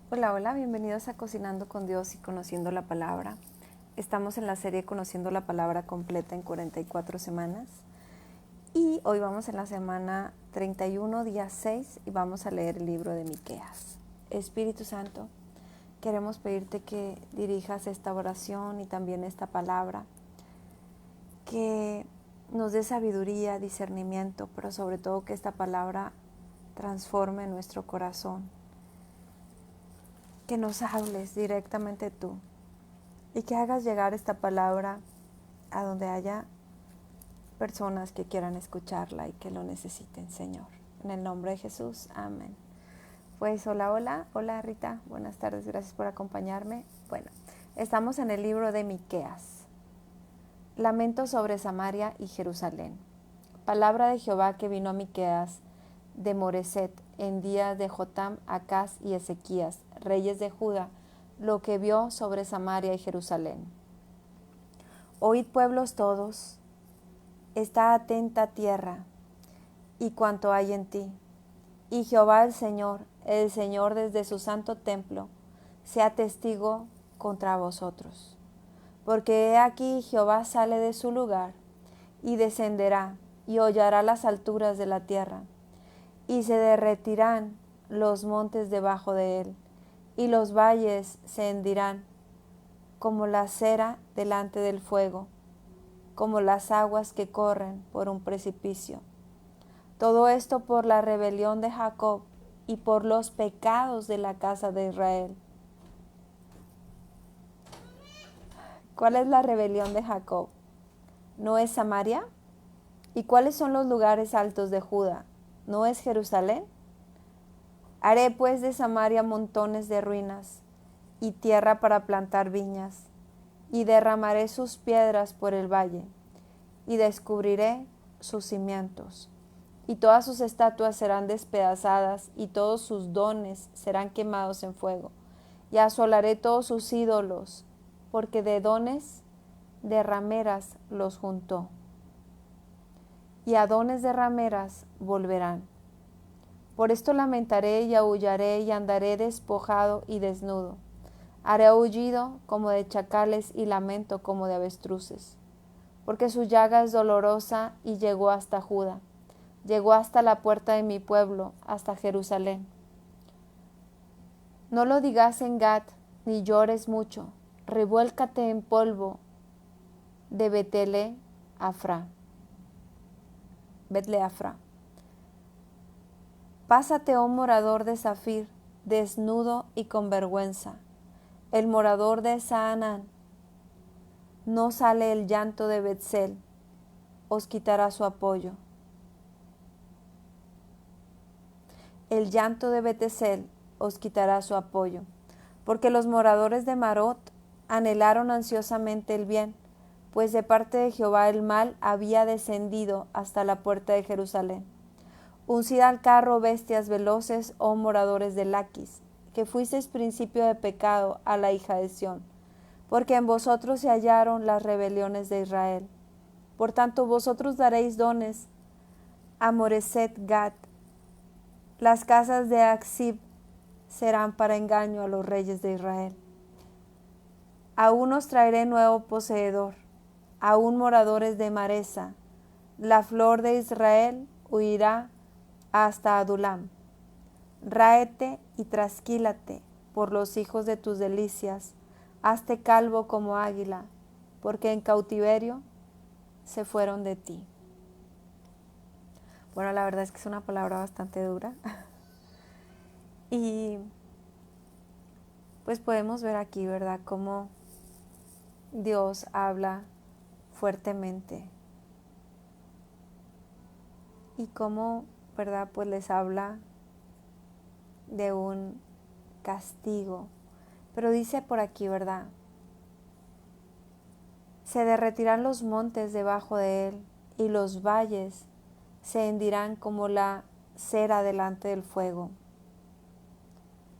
Hola, hola, bienvenidos a Cocinando con Dios y Conociendo la Palabra. Estamos en la serie Conociendo la Palabra completa en 44 semanas y hoy vamos en la semana 31, día 6 y vamos a leer el libro de Miqueas. Espíritu Santo, queremos pedirte que dirijas esta oración y también esta palabra, que nos dé sabiduría, discernimiento, pero sobre todo que esta palabra transforme nuestro corazón, que nos hables directamente tú y que hagas llegar esta palabra a donde haya personas que quieran escucharla y que lo necesiten, Señor. En el nombre de Jesús, amén. Pues hola Rita, buenas tardes, gracias por acompañarme. Bueno, estamos en el libro de Miqueas. Lamento sobre Samaria y Jerusalén. Palabra de Jehová que vino a Miqueas de Moreset en días de Jotam, Acaz y Ezequías, reyes de Judá, lo que vio sobre Samaria y Jerusalén. Oíd pueblos todos, está atenta tierra, y cuanto hay en ti. Y Jehová el Señor desde su santo templo, sea testigo contra vosotros. Porque he aquí Jehová sale de su lugar, y descenderá, y hollará las alturas de la tierra, y se derretirán los montes debajo de él, y los valles se hendirán, como la cera delante del fuego, como las aguas que corren por un precipicio. Todo esto por la rebelión de Jacob y por los pecados de la casa de Israel. ¿Cuál es la rebelión de Jacob? ¿No es Samaria? ¿Y cuáles son los lugares altos de Judá? ¿No es Jerusalén? Haré pues de Samaria montones de ruinas y tierra para plantar viñas, y derramaré sus piedras por el valle, y descubriré sus cimientos. Y todas sus estatuas serán despedazadas, y todos sus dones serán quemados en fuego. Y asolaré todos sus ídolos, porque de dones de rameras los juntó. Y a dones de rameras volverán. Por esto lamentaré y aullaré y andaré despojado y desnudo. Haré aullido como de chacales y lamento como de avestruces. Porque su llaga es dolorosa y llegó hasta Judá. Llegó hasta la puerta de mi pueblo, hasta Jerusalén. No lo digas en Gad, ni llores mucho. Revuélcate en polvo de Betleafra. Pásate, oh morador de Zafir, desnudo y con vergüenza. El morador de Saanán. No sale el llanto de Betzel, os quitará su apoyo. El llanto de Betzel os quitará su apoyo, porque los moradores de Marot anhelaron ansiosamente el bien, pues de parte de Jehová el mal había descendido hasta la puerta de Jerusalén. Uncid al carro bestias veloces, oh moradores de Laquis, que fuisteis principio de pecado a la hija de Sión, porque en vosotros se hallaron las rebeliones de Israel. Por tanto vosotros daréis dones a Moreset Gad. Las casas de Aksib serán para engaño a los reyes de Israel. Aún os traeré nuevo poseedor, aún moradores de Maresa. La flor de Israel huirá hasta Adulam. Ráete y trasquílate por los hijos de tus delicias. Hazte calvo como águila, porque en cautiverio se fueron de ti. Bueno, la verdad es que es una palabra bastante dura. Y pues podemos ver aquí, ¿verdad?, cómo Dios habla fuertemente y cómo, ¿verdad?, pues les habla de un castigo. Pero dice por aquí, ¿verdad?, se derretirán los montes debajo de él y los valles se hendirán como la cera delante del fuego,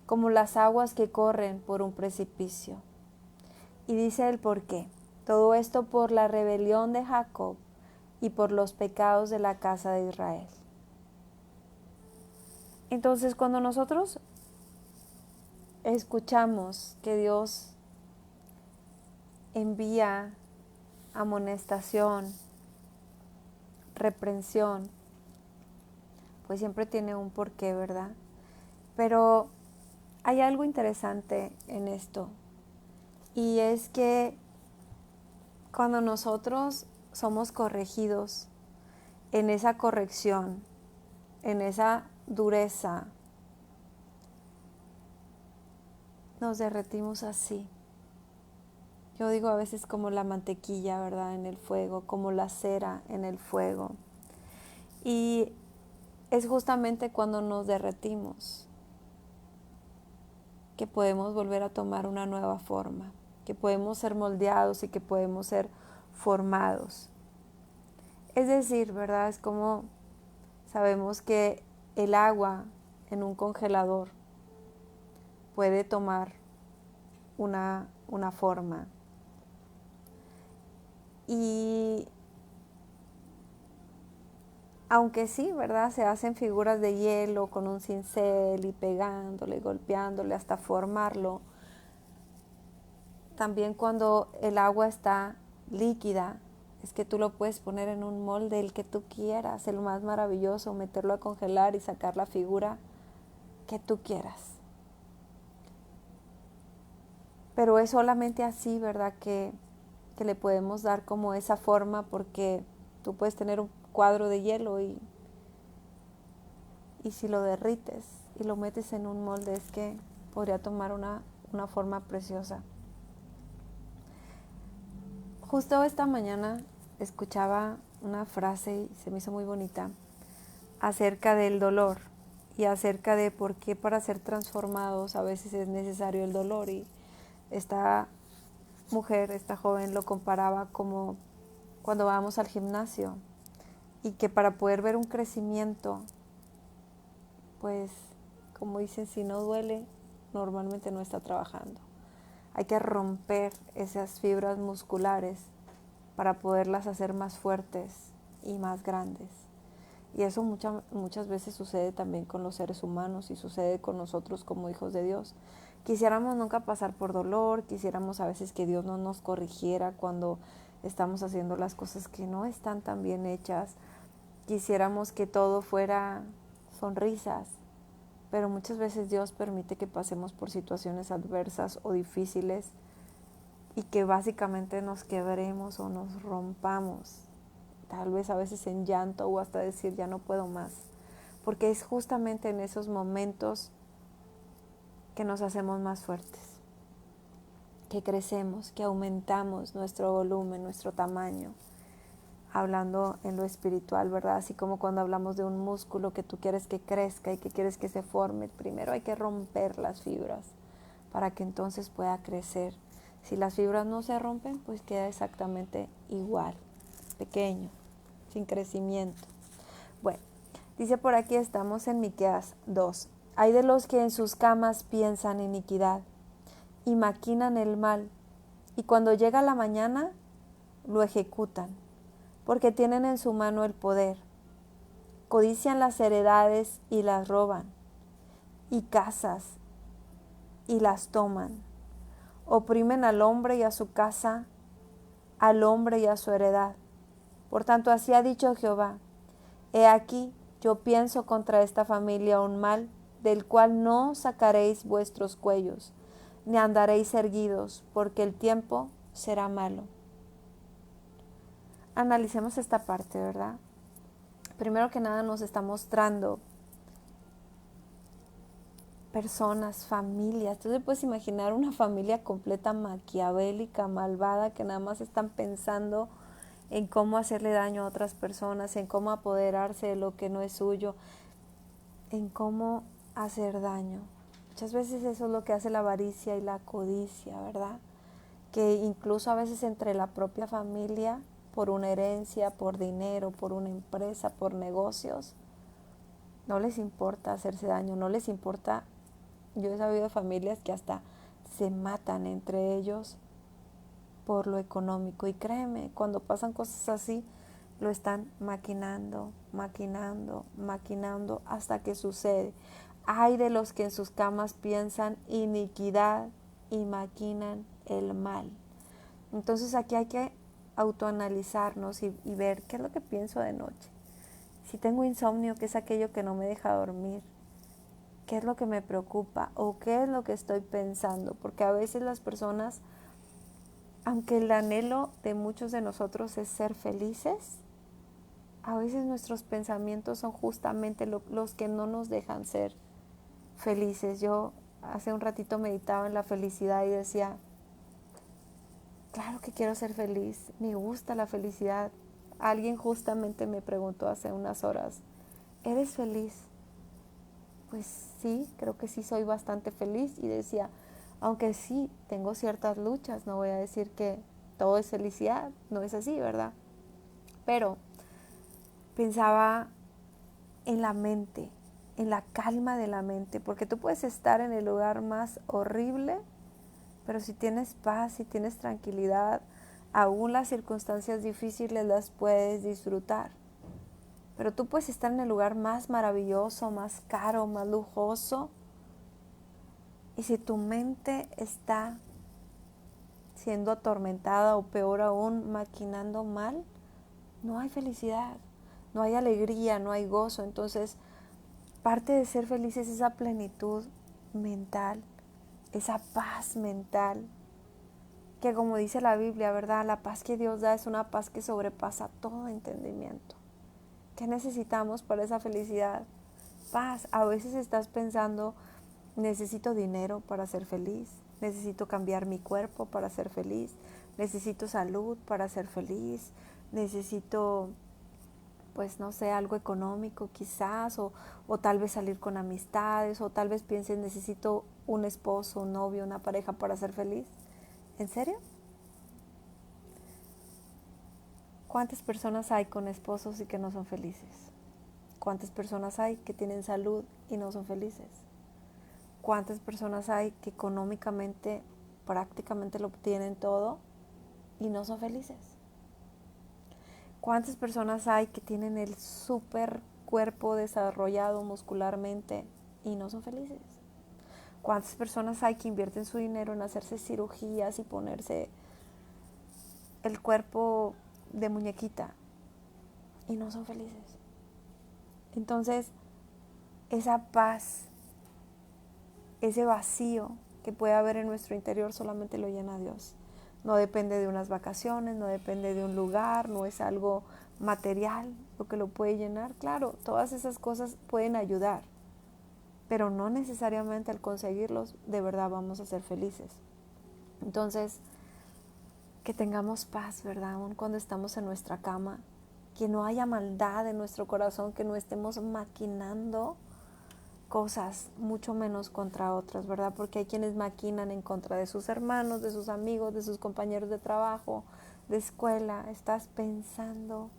como las aguas que corren por un precipicio. Y dice el por qué. Todo esto por la rebelión de Jacob y por los pecados de la casa de Israel. Entonces, cuando nosotros escuchamos que Dios envía amonestación, reprensión, pues siempre tiene un porqué, ¿verdad? Pero hay algo interesante en esto, y es que cuando nosotros somos corregidos, en esa corrección, en esa dureza, nos derretimos así. Yo digo a veces como la mantequilla, ¿verdad? En el fuego, como la cera en el fuego. Y es justamente cuando nos derretimos que podemos volver a tomar una nueva forma, que podemos ser moldeados y que podemos ser formados. Es decir, ¿verdad? Es como sabemos que el agua en un congelador puede tomar una forma. Y aunque sí, ¿verdad? Se hacen figuras de hielo con un cincel y pegándole, golpeándole hasta formarlo. También cuando el agua está líquida, es que tú lo puedes poner en un molde, el que tú quieras, el más maravilloso, meterlo a congelar y sacar la figura que tú quieras. Pero es solamente así, ¿verdad? Que le podemos dar como esa forma, porque tú puedes tener un cuadro de hielo y si lo derrites y lo metes en un molde, es que podría tomar una forma preciosa. Justo esta mañana escuchaba una frase y se me hizo muy bonita acerca del dolor y acerca de por qué para ser transformados a veces es necesario el dolor. Y esta mujer, esta joven, lo comparaba como cuando vamos al gimnasio y que para poder ver un crecimiento, pues como dicen, si no duele, normalmente no está trabajando. Hay que romper esas fibras musculares para poderlas hacer más fuertes y más grandes. Y eso muchas veces sucede también con los seres humanos y sucede con nosotros como hijos de Dios. Quisiéramos nunca pasar por dolor, quisiéramos a veces que Dios no nos corrigiera cuando estamos haciendo las cosas que no están tan bien hechas. Quisiéramos que todo fuera sonrisas, pero muchas veces Dios permite que pasemos por situaciones adversas o difíciles y que básicamente nos quebremos o nos rompamos, tal vez a veces en llanto o hasta decir ya no puedo más, porque es justamente en esos momentos que nos hacemos más fuertes, que crecemos, que aumentamos nuestro volumen, nuestro tamaño, hablando en lo espiritual, ¿verdad? Así como cuando hablamos de un músculo que tú quieres que crezca y que quieres que se forme, primero hay que romper las fibras para que entonces pueda crecer. Si las fibras no se rompen, pues queda exactamente igual, pequeño, sin crecimiento. Bueno, dice por aquí, estamos en Miqueas 2. Hay de los que en sus camas piensan iniquidad y maquinan el mal, y cuando llega la mañana lo ejecutan, porque tienen en su mano el poder. Codician las heredades y las roban, y casas y las toman. Oprimen al hombre y a su casa, al hombre y a su heredad. Por tanto, así ha dicho Jehová: he aquí, yo pienso contra esta familia un mal, del cual no sacaréis vuestros cuellos, ni andaréis erguidos, porque el tiempo será malo. Analicemos esta parte, ¿verdad? Primero que nada nos está mostrando personas, familias. Tú te puedes imaginar una familia completa maquiavélica, malvada, que nada más están pensando en cómo hacerle daño a otras personas, en cómo apoderarse de lo que no es suyo, en cómo hacer daño. Muchas veces eso es lo que hace la avaricia y la codicia, ¿verdad? Que incluso a veces entre la propia familia, por una herencia, por dinero, por una empresa, por negocios, no les importa hacerse daño, no les importa. Yo he sabido de familias que hasta se matan entre ellos por lo económico. Y créeme, cuando pasan cosas así, lo están maquinando, maquinando, maquinando hasta que sucede. Ay de los que en sus camas piensan iniquidad y maquinan el mal. Entonces aquí hay que autoanalizarnos y ver qué es lo que pienso de noche. Si tengo insomnio, ¿qué es aquello que no me deja dormir? ¿Qué es lo que me preocupa? ¿O qué es lo que estoy pensando? Porque a veces las personas, aunque el anhelo de muchos de nosotros es ser felices, a veces nuestros pensamientos son justamente los que no nos dejan ser felices. Yo hace un ratito meditaba en la felicidad y decía, claro que quiero ser feliz, me gusta la felicidad. Alguien justamente me preguntó hace unas horas, ¿eres feliz? Pues sí, creo que sí soy bastante feliz. Y decía, aunque sí tengo ciertas luchas, no voy a decir que todo es felicidad, no es así, ¿verdad? Pero pensaba en la mente, en la calma de la mente, porque tú puedes estar en el lugar más horrible, pero si tienes paz, si tienes tranquilidad, aún las circunstancias difíciles las puedes disfrutar. Pero tú puedes estar en el lugar más maravilloso, más caro, más lujoso, y si tu mente está siendo atormentada o peor aún, maquinando mal, no hay felicidad, no hay alegría, no hay gozo. Entonces, parte de ser feliz es esa plenitud mental, esa paz mental, que como dice la Biblia, ¿verdad? La paz que Dios da es una paz que sobrepasa todo entendimiento. ¿Qué necesitamos para esa felicidad? Paz. A veces estás pensando, necesito dinero para ser feliz, necesito cambiar mi cuerpo para ser feliz, necesito salud para ser feliz, necesito, pues no sé, algo económico quizás, o tal vez salir con amistades, o tal vez pienses, necesito un esposo, un novio, una pareja para ser feliz. ¿En serio? ¿Cuántas personas hay con esposos y que no son felices? ¿Cuántas personas hay que tienen salud y no son felices? ¿Cuántas personas hay que económicamente prácticamente lo obtienen todo y no son felices? ¿Cuántas personas hay que tienen el súper cuerpo desarrollado muscularmente y no son felices? ¿Cuántas personas hay que invierten su dinero en hacerse cirugías y ponerse el cuerpo de muñequita y no son felices? Entonces, esa paz, ese vacío que puede haber en nuestro interior solamente lo llena Dios. No depende de unas vacaciones, no depende de un lugar, no es algo material lo que lo puede llenar. Claro, todas esas cosas pueden ayudar, pero no necesariamente al conseguirlos de verdad vamos a ser felices. Entonces, que tengamos paz, ¿verdad? Aun cuando estamos en nuestra cama, que no haya maldad en nuestro corazón, que no estemos maquinando cosas, mucho menos contra otras, ¿verdad? Porque hay quienes maquinan en contra de sus hermanos, de sus amigos, de sus compañeros de trabajo, de escuela. Estás pensando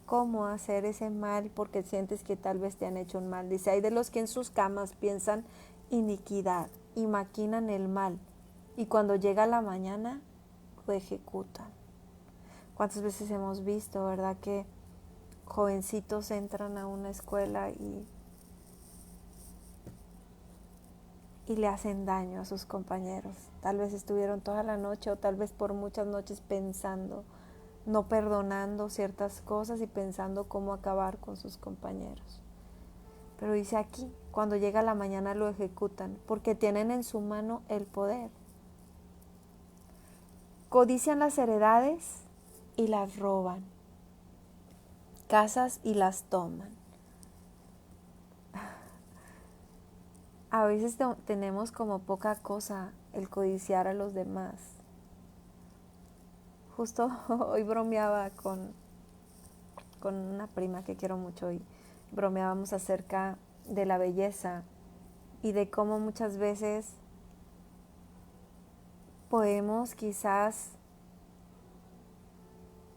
cómo hacer ese mal porque sientes que tal vez te han hecho un mal. Dice, hay de los que en sus camas piensan iniquidad y maquinan el mal, y cuando llega la mañana lo ejecutan. ¿Cuántas veces hemos visto, verdad, que jovencitos entran a una escuela y le hacen daño a sus compañeros? Tal vez estuvieron toda la noche o tal vez por muchas noches pensando, no perdonando ciertas cosas y pensando cómo acabar con sus compañeros. Pero dice aquí, cuando llega la mañana lo ejecutan, porque tienen en su mano el poder. Codician las heredades y las roban, casas y las toman. A veces tenemos como poca cosa el codiciar a los demás. Justo hoy bromeaba con una prima que quiero mucho y bromeábamos acerca de la belleza y de cómo muchas veces podemos quizás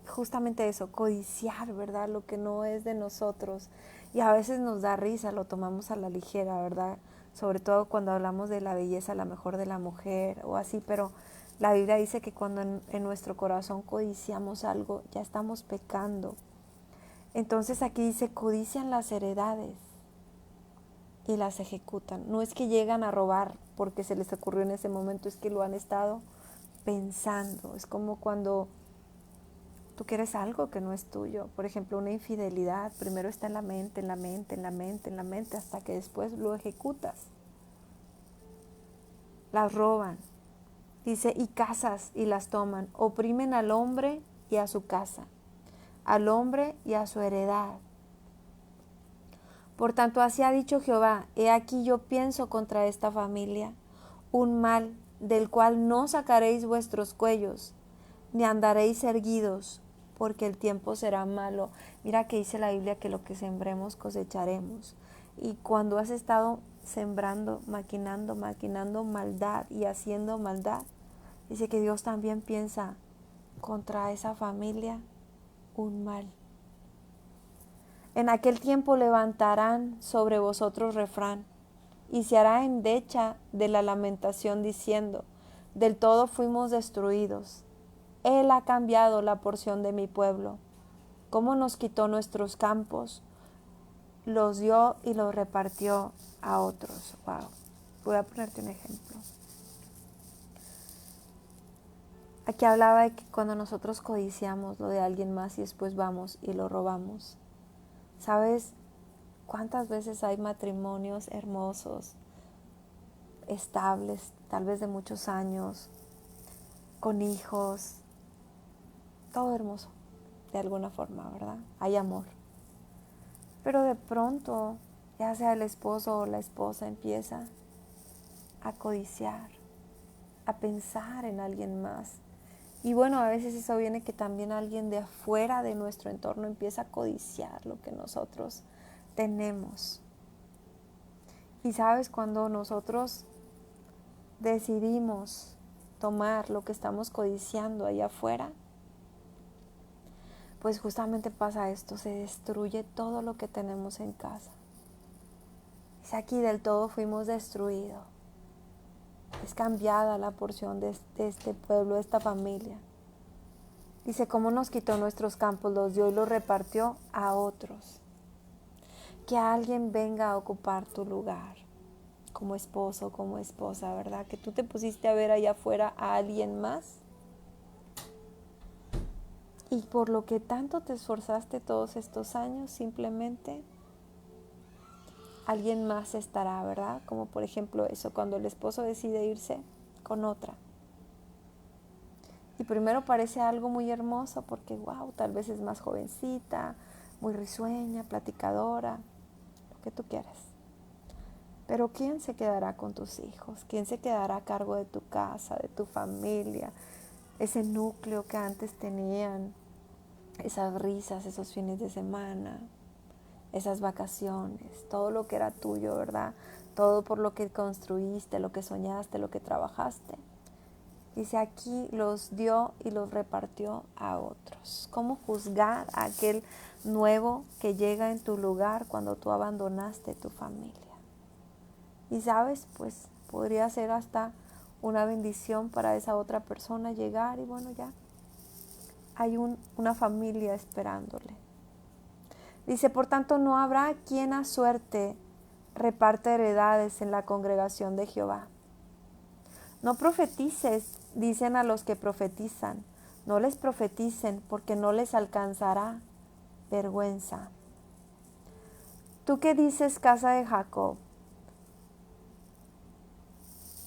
justamente eso, codiciar, ¿verdad? Lo que no es de nosotros. Y a veces nos da risa, lo tomamos a la ligera, ¿verdad? Sobre todo cuando hablamos de la belleza, la mejor de la mujer o así, pero la Biblia dice que cuando en nuestro corazón codiciamos algo, ya estamos pecando. Entonces aquí dice, codician las heredades. y las ejecutan. No es que llegan a robar porque se les ocurrió en ese momento, es que lo han estado pensando. Es como cuando tú quieres algo que no es tuyo. Por ejemplo, una infidelidad. Primero está en la mente, en la mente, en la mente, en la mente, hasta que después lo ejecutas. Las roban. Dice, y casas y las toman. Oprimen al hombre y a su casa, al hombre y a su heredad. Por tanto, así ha dicho Jehová, he aquí yo pienso contra esta familia un mal del cual no sacaréis vuestros cuellos, ni andaréis erguidos, porque el tiempo será malo. Mira que dice la Biblia que lo que sembremos cosecharemos. Y cuando has estado sembrando, maquinando maldad y haciendo maldad, dice que Dios también piensa contra esa familia un mal. En aquel tiempo levantarán sobre vosotros refrán, y se hará endecha de la lamentación diciendo, del todo fuimos destruidos. Él ha cambiado la porción de mi pueblo. Cómo nos quitó nuestros campos, los dio y los repartió a otros. Wow. Voy a ponerte un ejemplo. Aquí hablaba de que cuando nosotros codiciamos lo de alguien más y después vamos y lo robamos. ¿Sabes cuántas veces hay matrimonios hermosos, estables, tal vez de muchos años, con hijos, todo hermoso, de alguna forma, ¿verdad? Hay amor. Pero de pronto, ya sea el esposo o la esposa empieza a codiciar, a pensar en alguien más. Y bueno, a veces eso viene que también alguien de afuera de nuestro entorno empieza a codiciar lo que nosotros tenemos. Y sabes, cuando nosotros decidimos tomar lo que estamos codiciando allá afuera, pues justamente pasa esto, se destruye todo lo que tenemos en casa. Dice aquí, del todo fuimos destruidos. Es cambiada la porción de este pueblo, de esta familia. Dice, cómo nos quitó nuestros campos, los dio y los repartió a otros. Que alguien venga a ocupar tu lugar, como esposo, como esposa, ¿verdad? Que tú te pusiste a ver allá afuera a alguien más. Y por lo que tanto te esforzaste todos estos años, simplemente alguien más estará, ¿verdad? Como por ejemplo eso, cuando el esposo decide irse con otra. Y primero parece algo muy hermoso porque, wow, tal vez es más jovencita, muy risueña, platicadora, lo que tú quieras. Pero ¿quién se quedará con tus hijos? ¿Quién se quedará a cargo de tu casa, de tu familia? Ese núcleo que antes tenían, esas risas, esos fines de semana, esas vacaciones, todo lo que era tuyo, ¿verdad? Todo por lo que construiste, lo que soñaste, lo que trabajaste. Dice, aquí los dio y los repartió a otros. ¿Cómo juzgar a aquel nuevo que llega en tu lugar cuando tú abandonaste tu familia? Y sabes, pues podría ser hasta una bendición para esa otra persona llegar y bueno, ya hay una familia esperándole. Dice, por tanto, no habrá quien a suerte reparte heredades en la congregación de Jehová. No profetices, dicen a los que profetizan. No les profeticen porque no les alcanzará vergüenza. ¿Tú qué dices, casa de Jacob?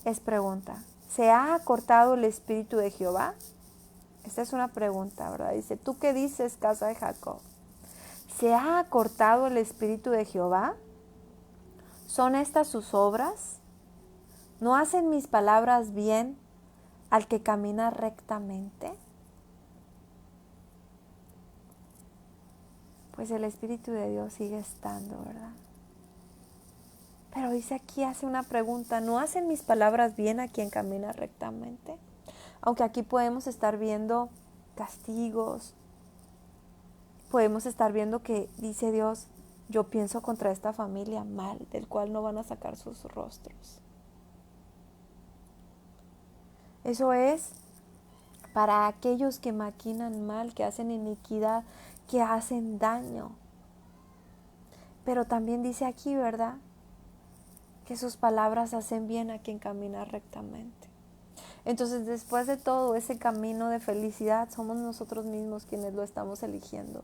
Es pregunta. ¿Se ha acortado el espíritu de Jehová? Esta es una pregunta, ¿verdad? Dice, ¿tú qué dices, casa de Jacob? ¿Se ha acortado el espíritu de Jehová? ¿Son estas sus obras? ¿No hacen mis palabras bien al que camina rectamente? Pues el Espíritu de Dios sigue estando, ¿verdad? Pero dice aquí, hace una pregunta, ¿no hacen mis palabras bien a quien camina rectamente? Aunque aquí podemos estar viendo castigos, podemos estar viendo que dice Dios, yo pienso contra esta familia mal, del cual no van a sacar sus rostros. Eso es para aquellos que maquinan mal, que hacen iniquidad, que hacen daño. Pero también dice aquí, ¿verdad? que sus palabras hacen bien a quien camina rectamente. Entonces, después de todo ese camino de felicidad, somos nosotros mismos quienes lo estamos eligiendo.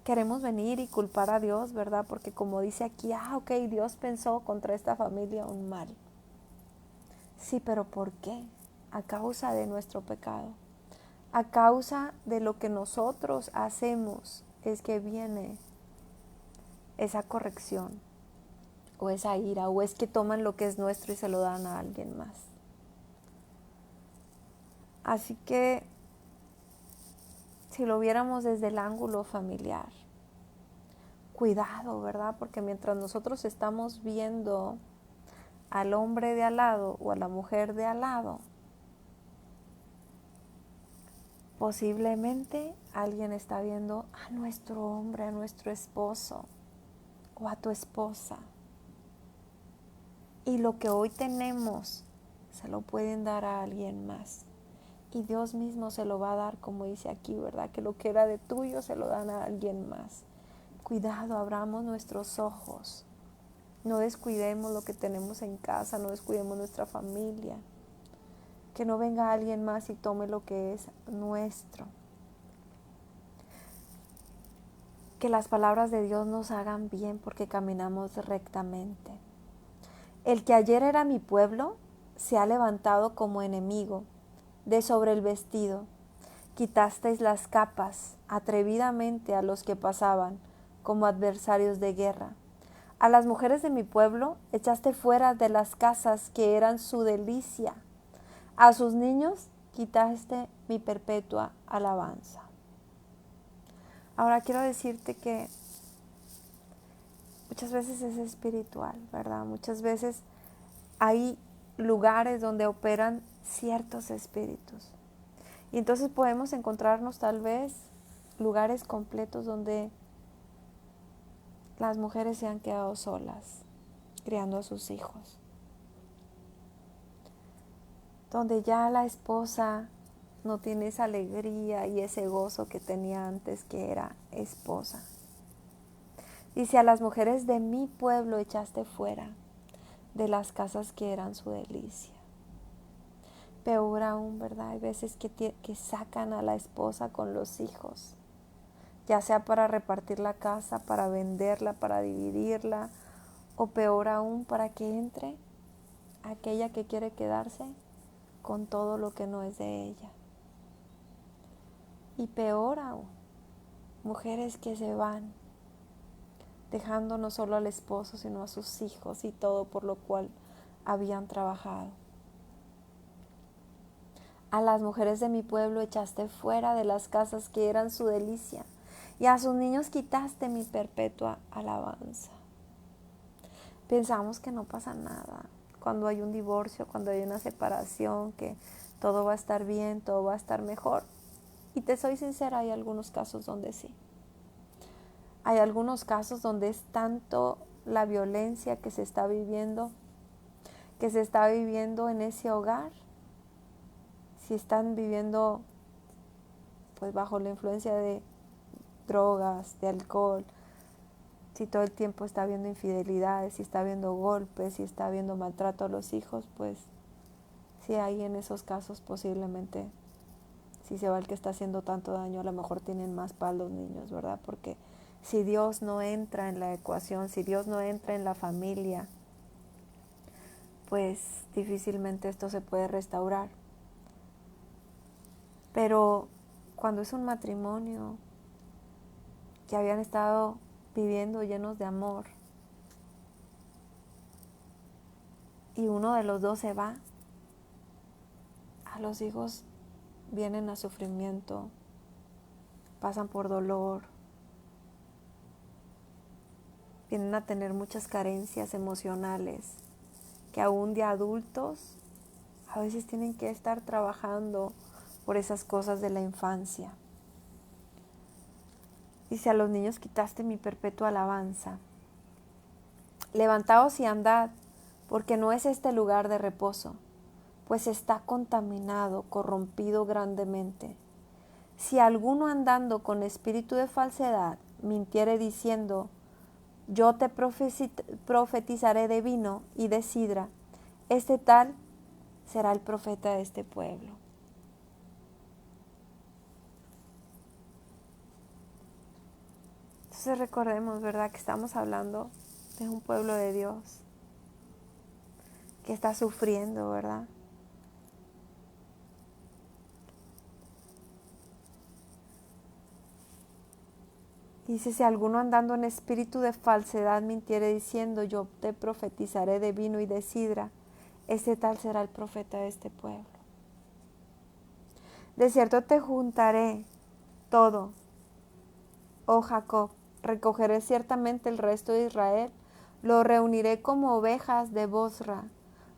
Queremos venir y culpar a Dios, ¿verdad? Porque como dice aquí, ok, Dios pensó contra esta familia un mal. Sí, pero ¿por qué? A causa de nuestro pecado. A causa de lo que nosotros hacemos es que viene esa corrección o esa ira, o es que toman lo que es nuestro y se lo dan a alguien más. Así que si lo viéramos desde el ángulo familiar, cuidado, ¿verdad? Porque mientras nosotros estamos viendo al hombre de al lado o a la mujer de al lado, posiblemente alguien está viendo a nuestro hombre, a nuestro esposo o a tu esposa. Y lo que hoy tenemos se lo pueden dar a alguien más. Y Dios mismo se lo va a dar, como dice aquí, ¿verdad? Que lo que era de tuyo se lo dan a alguien más. Cuidado, abramos nuestros ojos. No descuidemos lo que tenemos en casa, no descuidemos nuestra familia. Que no venga alguien más y tome lo que es nuestro. Que las palabras de Dios nos hagan bien porque caminamos rectamente. El que ayer era mi pueblo se ha levantado como enemigo. De sobre el vestido quitasteis las capas atrevidamente a los que pasaban como adversarios de guerra. A las mujeres de mi pueblo echaste fuera de las casas que eran su delicia. A sus niños quitaste mi perpetua alabanza. Ahora quiero decirte que muchas veces es espiritual, ¿verdad? Muchas veces hay lugares donde operan ciertos espíritus. Y entonces podemos encontrarnos tal vez lugares completos donde las mujeres se han quedado solas, criando a sus hijos. Donde ya la esposa no tiene esa alegría y ese gozo que tenía antes que era esposa. Dice, a las mujeres de mi pueblo echaste fuera de las casas que eran su delicia. Peor aún, ¿verdad? Hay veces que sacan a la esposa con los hijos, ya sea para repartir la casa, para venderla, para dividirla, o peor aún, para que entre aquella que quiere quedarse con todo lo que no es de ella. Y peor aún, mujeres que se van, dejando no solo al esposo, sino a sus hijos y todo por lo cual habían trabajado. A las mujeres de mi pueblo echaste fuera de las casas que eran su delicia, y a sus niños quitaste mi perpetua alabanza. Pensamos que no pasa nada cuando hay un divorcio, cuando hay una separación, que todo va a estar bien, todo va a estar mejor. Y te soy sincera, hay algunos casos donde sí. Hay algunos casos donde es tanto la violencia que se está viviendo en ese hogar. Si están viviendo pues bajo la influencia de drogas, de alcohol, si todo el tiempo está habiendo infidelidades, si está habiendo golpes, si está habiendo maltrato a los hijos, pues si hay en esos casos posiblemente, si se va el que está haciendo tanto daño, a lo mejor tienen más para los niños, ¿verdad? Porque si Dios no entra en la ecuación, si Dios no entra en la familia, pues difícilmente esto se puede restaurar. Pero cuando es un matrimonio que habían estado viviendo llenos de amor y uno de los dos se va, a los hijos vienen a sufrimiento, pasan por dolor, vienen a tener muchas carencias emocionales que aún de adultos a veces tienen que estar trabajando por esas cosas de la infancia. Dice, a los niños quitaste mi perpetua alabanza. Levantaos y andad, porque no es este lugar de reposo, pues está contaminado, corrompido grandemente. Si alguno andando con espíritu de falsedad mintiere diciendo, Yo te profetizaré de vino y de sidra. Este tal será el profeta de este pueblo. Entonces recordemos, ¿verdad?, que estamos hablando de un pueblo de Dios que está sufriendo, ¿verdad? Dice, si alguno andando en espíritu de falsedad mintiere diciendo, yo te profetizaré de vino y de sidra, este tal será el profeta de este pueblo. De cierto te juntaré todo, oh Jacob, recogeré ciertamente el resto de Israel, lo reuniré como ovejas de Bosra,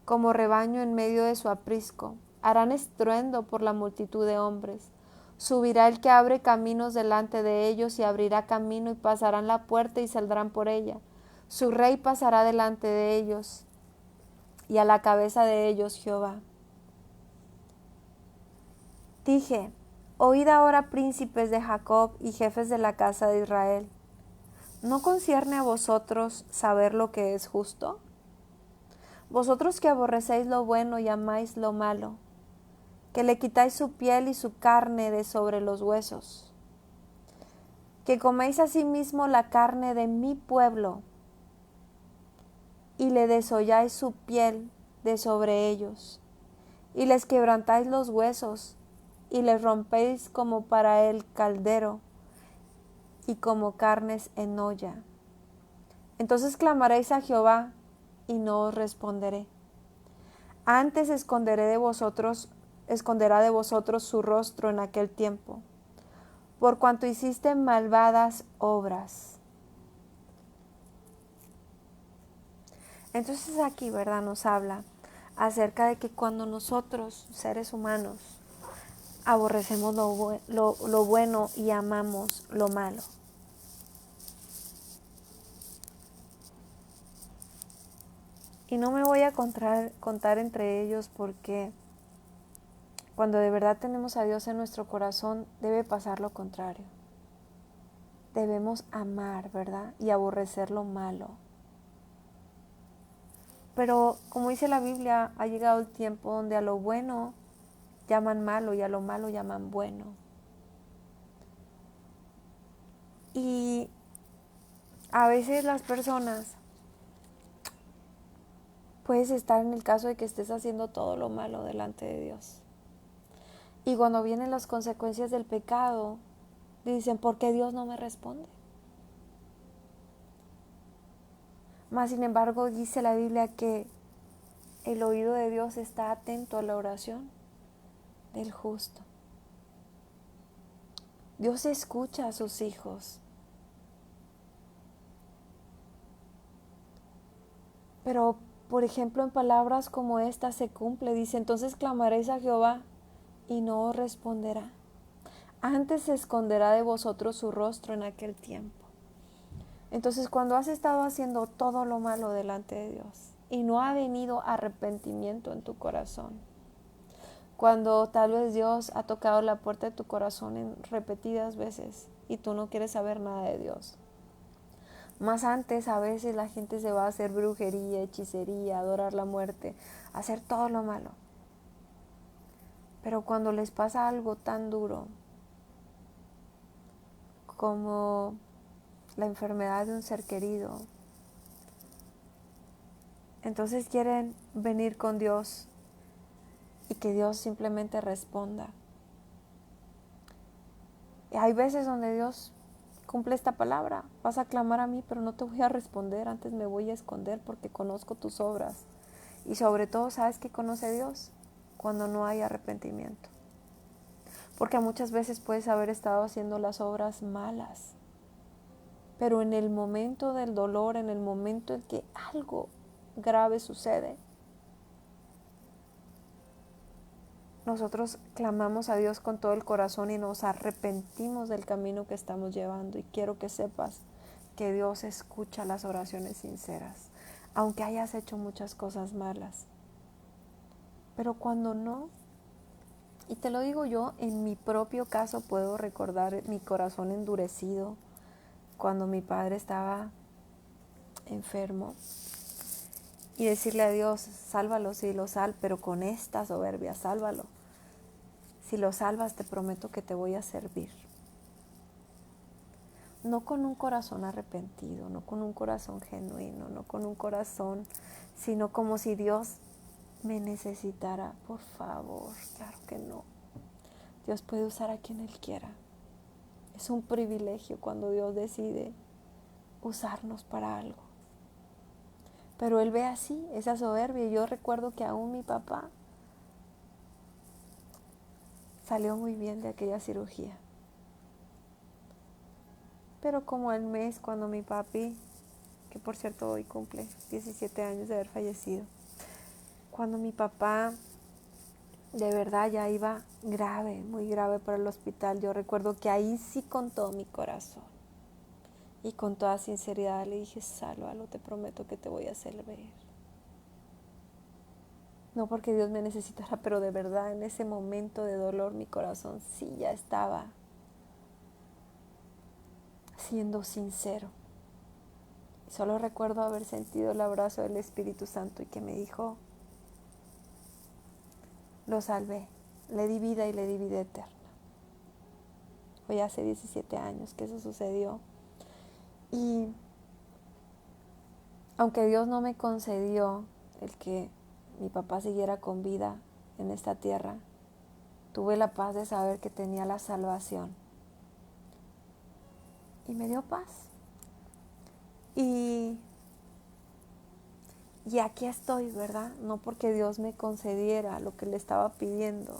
como rebaño en medio de su aprisco. Harán estruendo por la multitud de hombres. Subirá el que abre caminos delante de ellos y abrirá camino y pasarán la puerta y saldrán por ella. Su rey pasará delante de ellos y a la cabeza de ellos Jehová. Dije, oíd ahora príncipes de Jacob y jefes de la casa de Israel. ¿No concierne a vosotros saber lo que es justo? Vosotros que aborrecéis lo bueno y amáis lo malo, que le quitáis su piel y su carne de sobre los huesos, que coméis asimismo la carne de mi pueblo y le desolláis su piel de sobre ellos, y les quebrantáis los huesos y les rompéis como para el caldero y como carnes en olla. Entonces clamaréis a Jehová y no os responderé. Antes esconderá de vosotros su rostro en aquel tiempo, por cuanto hiciste malvadas obras. Entonces aquí, ¿verdad?, nos habla acerca de que cuando nosotros, seres humanos, aborrecemos lo bueno y amamos lo malo. Y no me voy a contar entre ellos porque cuando de verdad tenemos a Dios en nuestro corazón debe pasar lo contrario. Debemos amar, ¿verdad?, y aborrecer lo malo. Pero como dice la Biblia, ha llegado el tiempo donde a lo bueno llaman malo y a lo malo llaman bueno. Y a veces las personas, puedes estar en el caso de que estés haciendo todo lo malo delante de Dios. Y cuando vienen las consecuencias del pecado, dicen, ¿por qué Dios no me responde? Mas sin embargo dice la Biblia que el oído de Dios está atento a la oración del justo. Dios escucha a sus hijos. Pero, por ejemplo, en palabras como esta se cumple. Dice, entonces clamaréis a Jehová y no os responderá. Antes se esconderá de vosotros su rostro en aquel tiempo. Entonces, cuando has estado haciendo todo lo malo delante de Dios y no ha venido arrepentimiento en tu corazón, cuando tal vez Dios ha tocado la puerta de tu corazón en repetidas veces y tú no quieres saber nada de Dios. Más antes a veces la gente se va a hacer brujería, hechicería, adorar la muerte, hacer todo lo malo. Pero cuando les pasa algo tan duro como la enfermedad de un ser querido, entonces quieren venir con Dios y que Dios simplemente responda. Y hay veces donde Dios cumple esta palabra, vas a clamar a mí, pero no te voy a responder, antes me voy a esconder porque conozco tus obras. Y sobre todo, ¿sabes qué conoce Dios? Cuando no hay arrepentimiento. Porque muchas veces puedes haber estado haciendo las obras malas, pero en el momento del dolor, en el momento en que algo grave sucede, nosotros clamamos a Dios con todo el corazón y nos arrepentimos del camino que estamos llevando. Y quiero que sepas que Dios escucha las oraciones sinceras, aunque hayas hecho muchas cosas malas. Pero cuando no, y te lo digo yo, en mi propio caso puedo recordar mi corazón endurecido cuando mi padre estaba enfermo, y decirle a Dios, sálvalo si lo pero con esta soberbia, sálvalo. Si lo salvas, te prometo que te voy a servir. No con un corazón arrepentido, no con un corazón genuino, no con un corazón, sino como si Dios me necesitara. Por favor, claro que no. Dios puede usar a quien Él quiera. Es un privilegio cuando Dios decide usarnos para algo. Pero Él ve así, esa soberbia. Y yo recuerdo que aún mi papá salió muy bien de aquella cirugía. Pero como al mes, cuando mi papi, que por cierto hoy cumple 17 años de haber fallecido, cuando mi papá de verdad ya iba grave, muy grave para el hospital, yo recuerdo que ahí sí con todo mi corazón y con toda sinceridad le dije, sálvalo, te prometo que te voy a servir. No porque Dios me necesitara, pero de verdad en ese momento de dolor mi corazón sí ya estaba siendo sincero. Solo recuerdo haber sentido el abrazo del Espíritu Santo y que me dijo, lo salvé, le di vida y le di vida eterna. Hoy hace 17 años que eso sucedió. Y aunque Dios no me concedió el que mi papá siguiera con vida en esta tierra, tuve la paz de saber que tenía la salvación. Y me dio paz. Y aquí estoy, ¿verdad? No porque Dios me concediera lo que le estaba pidiendo,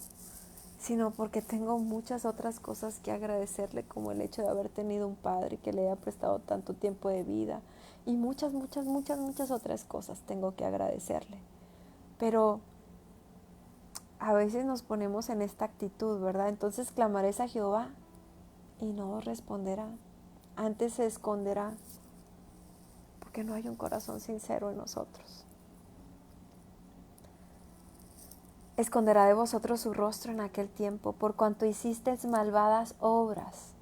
sino porque tengo muchas otras cosas que agradecerle, como el hecho de haber tenido un padre que le haya prestado tanto tiempo de vida, y muchas otras cosas tengo que agradecerle. Pero a veces nos ponemos en esta actitud, ¿verdad? Entonces clamarás a Jehová y no responderá, antes se esconderá, porque no hay un corazón sincero en nosotros. Esconderá de vosotros su rostro en aquel tiempo, por cuanto hicisteis malvadas obras.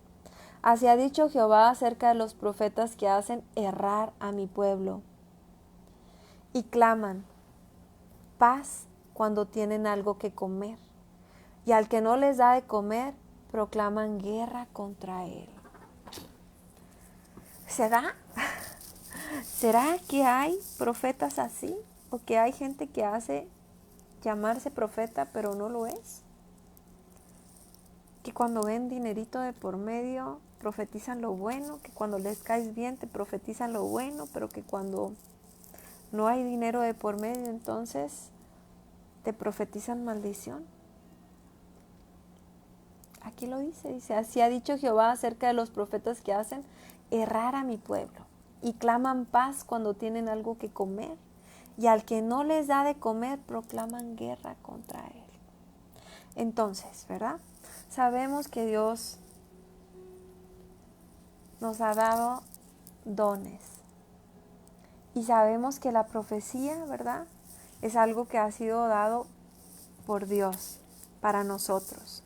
Así ha dicho Jehová acerca de los profetas que hacen errar a mi pueblo. Y claman paz cuando tienen algo que comer. Y al que no les da de comer, proclaman guerra contra él. ¿Será que hay profetas así? ¿O que hay gente que hace llamarse profeta pero no lo es? Que cuando ven dinerito de por medio profetizan lo bueno, que cuando les caes bien te profetizan lo bueno, pero que cuando no hay dinero de por medio entonces te profetizan maldición. Aquí lo dice, así ha dicho Jehová acerca de los profetas que hacen errar a mi pueblo y claman paz cuando tienen algo que comer, y al que no les da de comer proclaman guerra contra él. Entonces, ¿verdad? Sabemos que Dios nos ha dado dones y sabemos que la profecía, ¿verdad?, es algo que ha sido dado por Dios para nosotros,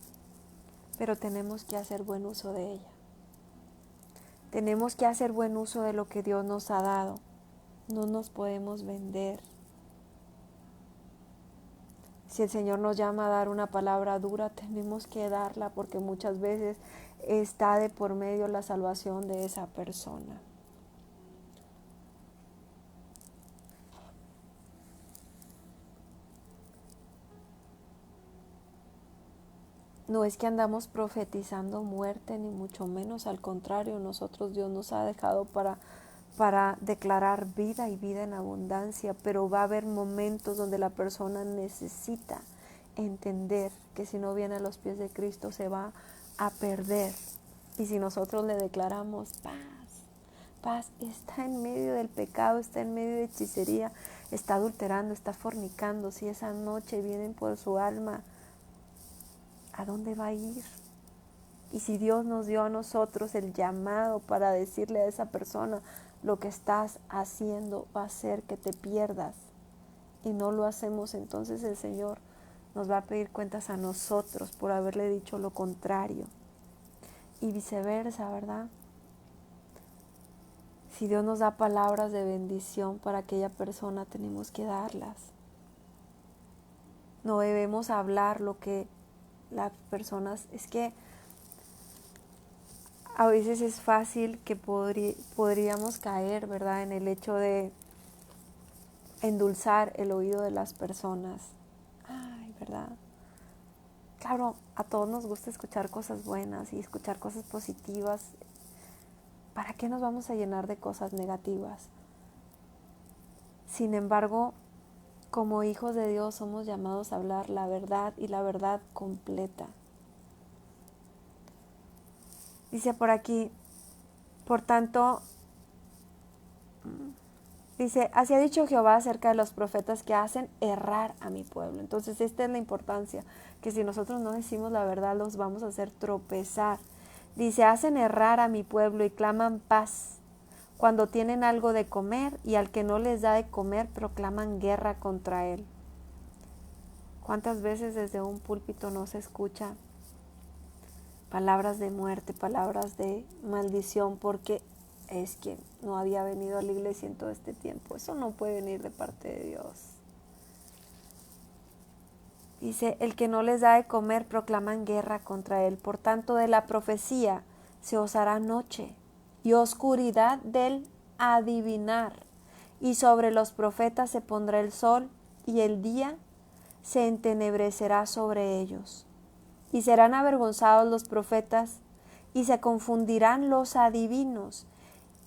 pero tenemos que hacer buen uso de ella. Tenemos que hacer buen uso de lo que Dios nos ha dado. No nos podemos vender. Si el Señor nos llama a dar una palabra dura, tenemos que darla, porque muchas veces está de por medio la salvación de esa persona. No es que andamos profetizando muerte, ni mucho menos, al contrario, nosotros Dios nos ha dejado para declarar vida y vida en abundancia, pero va a haber momentos donde la persona necesita entender que si no viene a los pies de Cristo se va a perder. Y si nosotros le declaramos paz, está en medio del pecado, está en medio de hechicería, está adulterando, está fornicando, si esa noche vienen por su alma, ¿a dónde va a ir? Y si Dios nos dio a nosotros el llamado para decirle a esa persona, lo que estás haciendo va a hacer que te pierdas, y no lo hacemos, entonces el Señor nos va a pedir cuentas a nosotros por haberle dicho lo contrario. Y viceversa, ¿verdad? Si Dios nos da palabras de bendición para aquella persona, tenemos que darlas. No debemos hablar lo que las personas... Es que a veces es fácil que podríamos caer, ¿verdad?, en el hecho de endulzar el oído de las personas. Ay, ¿verdad? Claro, a todos nos gusta escuchar cosas buenas y escuchar cosas positivas. ¿Para qué nos vamos a llenar de cosas negativas? Sin embargo, como hijos de Dios somos llamados a hablar la verdad y la verdad completa. Dice por aquí, por tanto, dice, así ha dicho Jehová acerca de los profetas que hacen errar a mi pueblo. Entonces esta es la importancia, que si nosotros no decimos la verdad los vamos a hacer tropezar. Dice, hacen errar a mi pueblo y claman paz cuando tienen algo de comer, y al que no les da de comer proclaman guerra contra él. ¿Cuántas veces desde un púlpito no se escucha palabras de muerte, palabras de maldición, porque es que no había venido a la iglesia en todo este tiempo? Eso no puede venir de parte de Dios. Dice, el que no les da de comer proclaman guerra contra él. Por tanto, de la profecía se os hará noche y oscuridad del adivinar. Y sobre los profetas se pondrá el sol, y el día se entenebrecerá sobre ellos. Y serán avergonzados los profetas, y se confundirán los adivinos,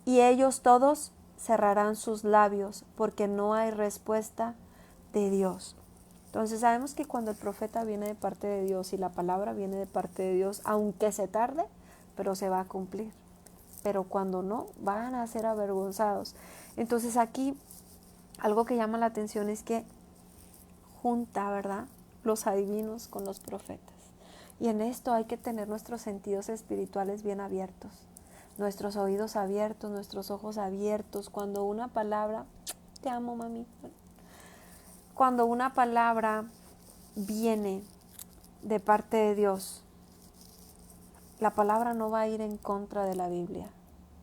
y ellos todos cerrarán sus labios, porque no hay respuesta de Dios. Entonces sabemos que cuando el profeta viene de parte de Dios y la palabra viene de parte de Dios, aunque se tarde, pero se va a cumplir. Pero cuando no, van a ser avergonzados. Entonces aquí algo que llama la atención es que junta, ¿verdad?, los adivinos con los profetas. Y en esto hay que tener nuestros sentidos espirituales bien abiertos, nuestros oídos abiertos, nuestros ojos abiertos. Cuando una palabra, te amo, mami, cuando una palabra viene de parte de Dios, la palabra no va a ir en contra de la Biblia.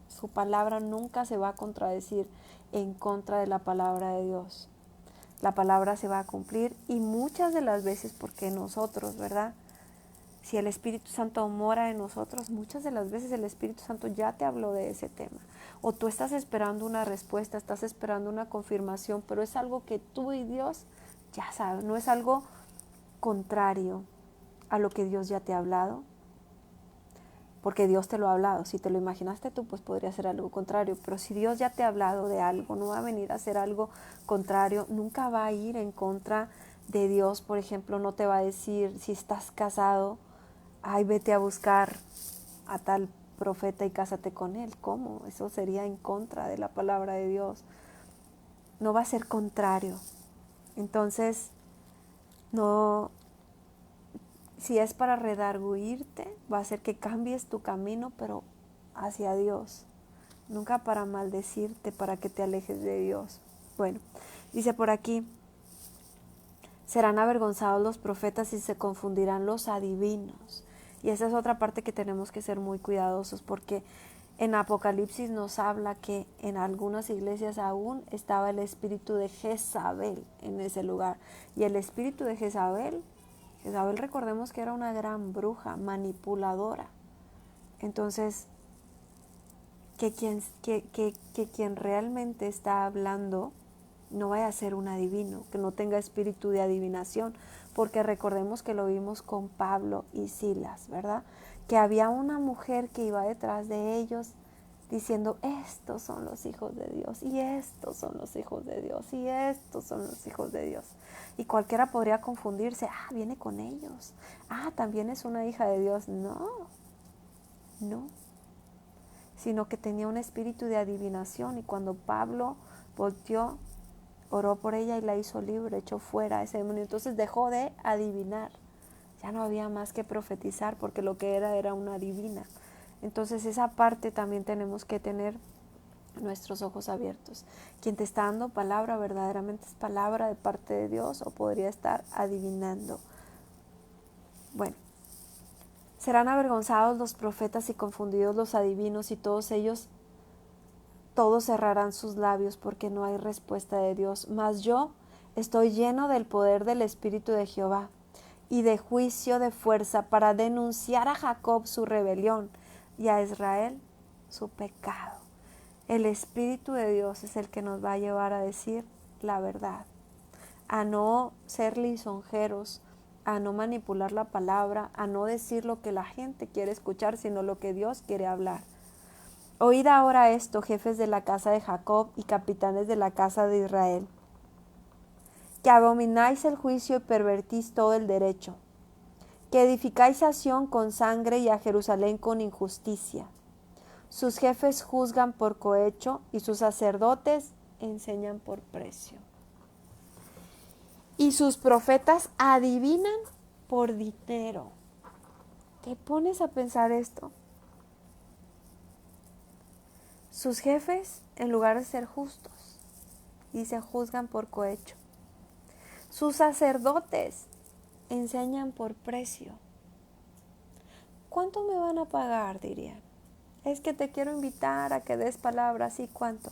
Su palabra nunca se va a contradecir en contra de la palabra de Dios. La palabra se va a cumplir, y muchas de las veces, porque nosotros, ¿verdad?, si el Espíritu Santo mora en nosotros, muchas de las veces el Espíritu Santo ya te habló de ese tema. O tú estás esperando una respuesta, estás esperando una confirmación, pero es algo que tú y Dios ya saben, no es algo contrario a lo que Dios ya te ha hablado, porque Dios te lo ha hablado. Si te lo imaginaste tú, pues podría ser algo contrario, pero si Dios ya te ha hablado de algo, no va a venir a hacer algo contrario, nunca va a ir en contra de Dios. Por ejemplo, no te va a decir, si estás casado, ay, vete a buscar a tal profeta y cásate con él. ¿Cómo? Eso sería en contra de la palabra de Dios. No va a ser contrario. Entonces, no, si es para redarguirte, va a ser que cambies tu camino, pero hacia Dios. Nunca para maldecirte, para que te alejes de Dios. Bueno, dice por aquí, serán avergonzados los profetas y se confundirán los adivinos. Y esa es otra parte que tenemos que ser muy cuidadosos, porque en Apocalipsis nos habla que en algunas iglesias aún estaba el espíritu de Jezabel en ese lugar. Y el espíritu de Jezabel recordemos que era una gran bruja, manipuladora. Entonces, que quien realmente está hablando no vaya a ser un adivino, que no tenga espíritu de adivinación, porque recordemos que lo vimos con Pablo y Silas, ¿verdad? Que había una mujer que iba detrás de ellos diciendo, estos son los hijos de Dios, y estos son los hijos de Dios, y estos son los hijos de Dios. Y cualquiera podría confundirse, viene con ellos, también es una hija de Dios. No, sino que tenía un espíritu de adivinación, y cuando Pablo volteó, oró por ella y la hizo libre, echó fuera a ese demonio. Entonces dejó de adivinar, ya no había más que profetizar, porque lo que era una adivina. Entonces esa parte también tenemos que tener nuestros ojos abiertos. Quien te está dando palabra verdaderamente es palabra de parte de Dios, o podría estar adivinando. Bueno, serán avergonzados los profetas y confundidos los adivinos, y todos todos cerrarán sus labios porque no hay respuesta de Dios. Mas yo estoy lleno del poder del Espíritu de Jehová y de juicio de fuerza para denunciar a Jacob su rebelión y a Israel su pecado. El Espíritu de Dios es el que nos va a llevar a decir la verdad, a no ser lisonjeros, a no manipular la palabra, a no decir lo que la gente quiere escuchar, sino lo que Dios quiere hablar. Oíd ahora esto, jefes de la casa de Jacob y capitanes de la casa de Israel, que abomináis el juicio y pervertís todo el derecho, que edificáis a Sión con sangre y a Jerusalén con injusticia. Sus jefes juzgan por cohecho y sus sacerdotes enseñan por precio. Y sus profetas adivinan por dinero. ¿Te pones a pensar esto? Sus jefes, en lugar de ser justos, y se juzgan por cohecho. Sus sacerdotes enseñan por precio. ¿Cuánto me van a pagar? Dirían. Es que te quiero invitar a que des palabras. ¿Y cuánto?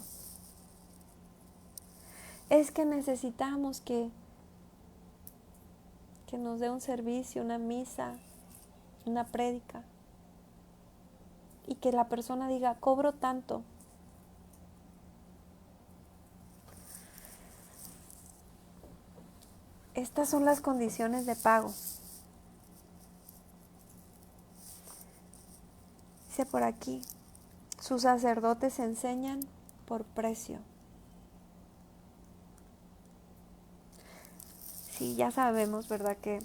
Es que necesitamos que nos dé un servicio, una misa, una prédica. Y que la persona diga, cobro tanto. Estas son las condiciones de pago. Dice por aquí, sus sacerdotes enseñan por precio. Sí, ya sabemos, ¿verdad?, que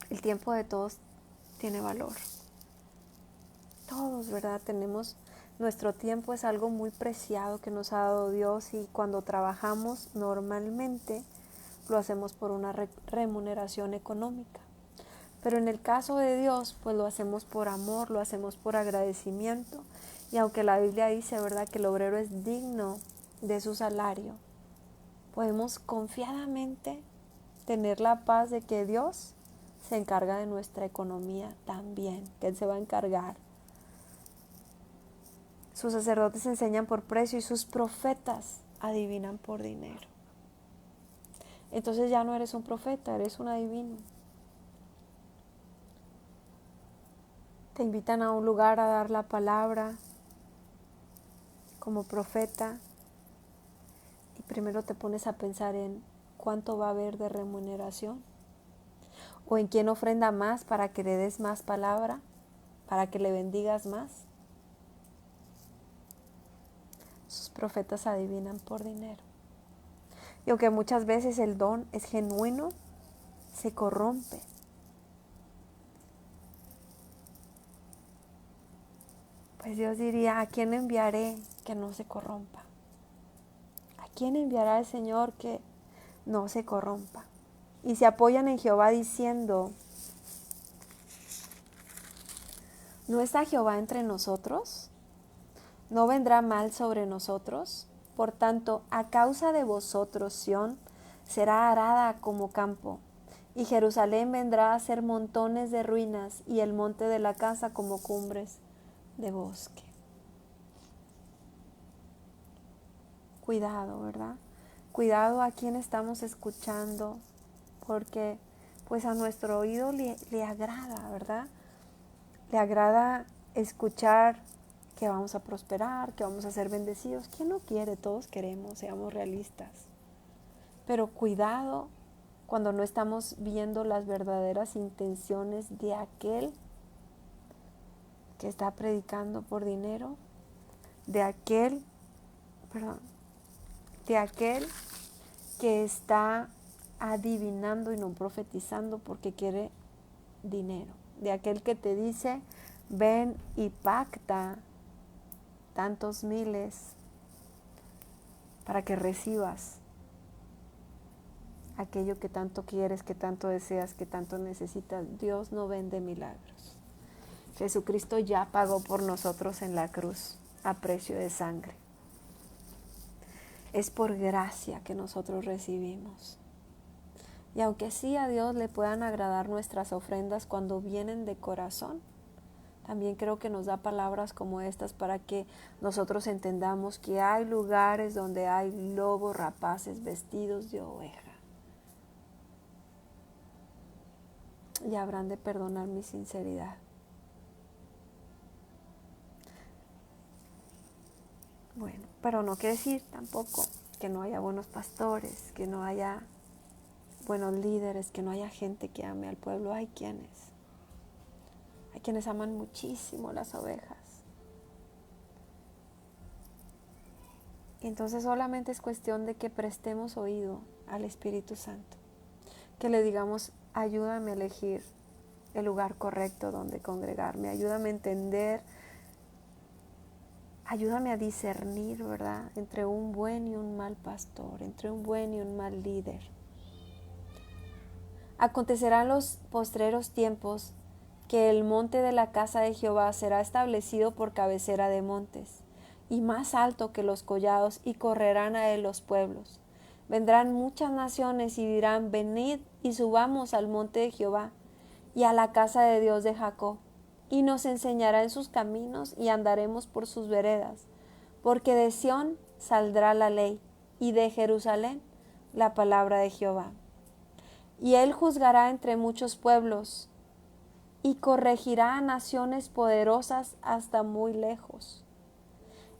el tiempo de todos tiene valor. Todos, ¿verdad?, tenemos, nuestro tiempo es algo muy preciado que nos ha dado Dios y cuando trabajamos normalmente lo hacemos por una remuneración económica. Pero en el caso de Dios, pues lo hacemos por amor, lo hacemos por agradecimiento. Y aunque la Biblia dice, ¿verdad?, que el obrero es digno de su salario, podemos confiadamente tener la paz de que Dios se encarga de nuestra economía también, que Él se va a encargar. Sus sacerdotes enseñan por precio y sus profetas adivinan por dinero. Entonces ya no eres un profeta, eres un adivino. Te invitan a un lugar a dar la palabra como profeta y primero te pones a pensar en cuánto va a haber de remuneración o en quién ofrenda más para que le des más palabra, para que le bendigas más. Sus profetas adivinan por dinero. Y aunque muchas veces el don es genuino, se corrompe. Pues Dios diría, ¿a quién enviaré que no se corrompa? ¿A quién enviará el Señor que no se corrompa? Y se apoyan en Jehová diciendo, ¿no está Jehová entre nosotros? ¿No vendrá mal sobre nosotros? Por tanto, a causa de vosotros, Sión será arada como campo, y Jerusalén vendrá a ser montones de ruinas, y el monte de la casa como cumbres de bosque. Cuidado, ¿verdad? Cuidado a quién estamos escuchando, porque pues a nuestro oído le agrada, ¿verdad? Le agrada escuchar que vamos a prosperar, que vamos a ser bendecidos. ¿Quién no quiere? Todos queremos, seamos realistas. Pero cuidado cuando no estamos viendo las verdaderas intenciones de aquel que está predicando por dinero, de aquel que está adivinando y no profetizando porque quiere dinero, de aquel que te dice, ven y pacta tantos miles para que recibas aquello que tanto quieres, que tanto deseas, que tanto necesitas. Dios no vende milagros. Jesucristo ya pagó por nosotros en la cruz a precio de sangre. Es por gracia que nosotros recibimos. Y aunque sí a Dios le puedan agradar nuestras ofrendas cuando vienen de corazón, También creo que nos da palabras como estas para que nosotros entendamos que hay lugares donde hay lobos rapaces vestidos de oveja. Y habrán de perdonar mi sinceridad. Bueno, pero no quiere decir tampoco que no haya buenos pastores, que no haya buenos líderes, que no haya gente que ame al pueblo. Hay quienes aman muchísimo las ovejas. Y entonces solamente es cuestión de que prestemos oído al Espíritu Santo, que le digamos, ayúdame a elegir el lugar correcto donde congregarme, ayúdame a entender, ayúdame a discernir, ¿verdad?, entre un buen y un mal pastor, entre un buen y un mal líder. Acontecerán los postreros tiempos que el monte de la casa de Jehová será establecido por cabecera de montes, y más alto que los collados, y correrán a él los pueblos. Vendrán muchas naciones y dirán, venid y subamos al monte de Jehová, y a la casa de Dios de Jacob, y nos enseñará en sus caminos, y andaremos por sus veredas. Porque de Sión saldrá la ley, y de Jerusalén la palabra de Jehová. Y él juzgará entre muchos pueblos, y corregirá a naciones poderosas hasta muy lejos.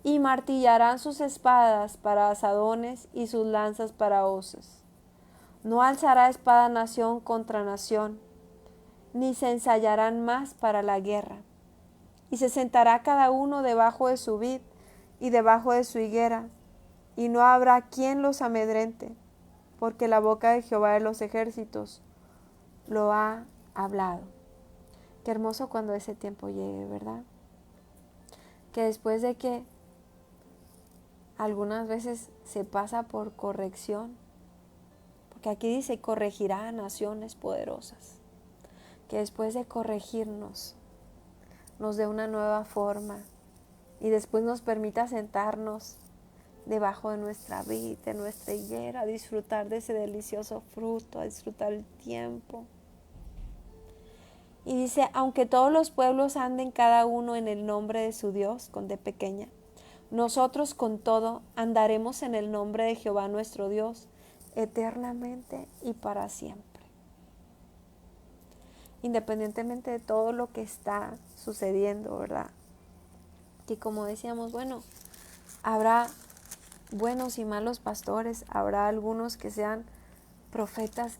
Y martillarán sus espadas para asadones y sus lanzas para hoces. No alzará espada nación contra nación, ni se ensayarán más para la guerra. Y se sentará cada uno debajo de su vid y debajo de su higuera, y no habrá quien los amedrente, porque la boca de Jehová de los ejércitos lo ha hablado. Qué hermoso cuando ese tiempo llegue, ¿verdad? Que después de que algunas veces se pasa por corrección, porque aquí dice, corregirá a naciones poderosas, que después de corregirnos, nos dé una nueva forma y después nos permita sentarnos debajo de nuestra vid, de nuestra higuera, a disfrutar de ese delicioso fruto, a disfrutar el tiempo. Y dice, aunque todos los pueblos anden cada uno en el nombre de su Dios, con D pequeña, nosotros con todo andaremos en el nombre de Jehová nuestro Dios, eternamente y para siempre. Independientemente de todo lo que está sucediendo, ¿verdad? Que como decíamos, bueno, habrá buenos y malos pastores, habrá algunos que sean profetas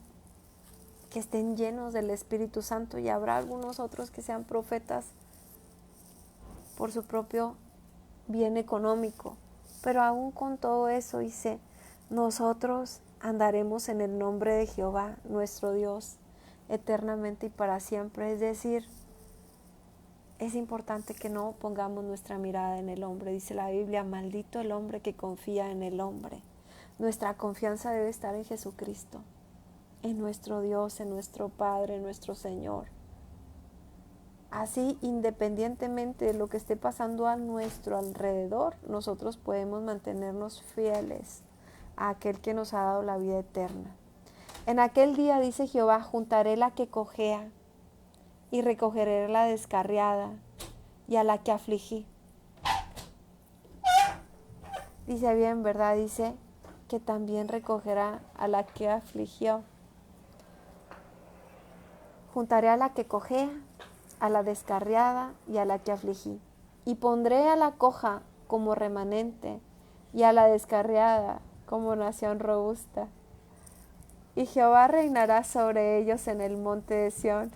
que estén llenos del Espíritu Santo y habrá algunos otros que sean profetas por su propio bien económico. Pero aún con todo eso dice, nosotros andaremos en el nombre de Jehová, nuestro Dios, eternamente y para siempre. Es decir, es importante que no pongamos nuestra mirada en el hombre. Dice la Biblia, maldito el hombre que confía en el hombre. Nuestra confianza debe estar en Jesucristo, en nuestro Dios, en nuestro Padre, en nuestro Señor. Así, independientemente de lo que esté pasando a nuestro alrededor, nosotros podemos mantenernos fieles a aquel que nos ha dado la vida eterna. En aquel día, dice Jehová, juntaré la que cojea y recogeré la descarriada y a la que afligí. Dice bien, ¿verdad? Dice que también recogerá a la que afligió. Juntaré a la que cojea, a la descarriada y a la que afligí. Y pondré a la coja como remanente y a la descarriada como nación robusta. Y Jehová reinará sobre ellos en el monte de Sión.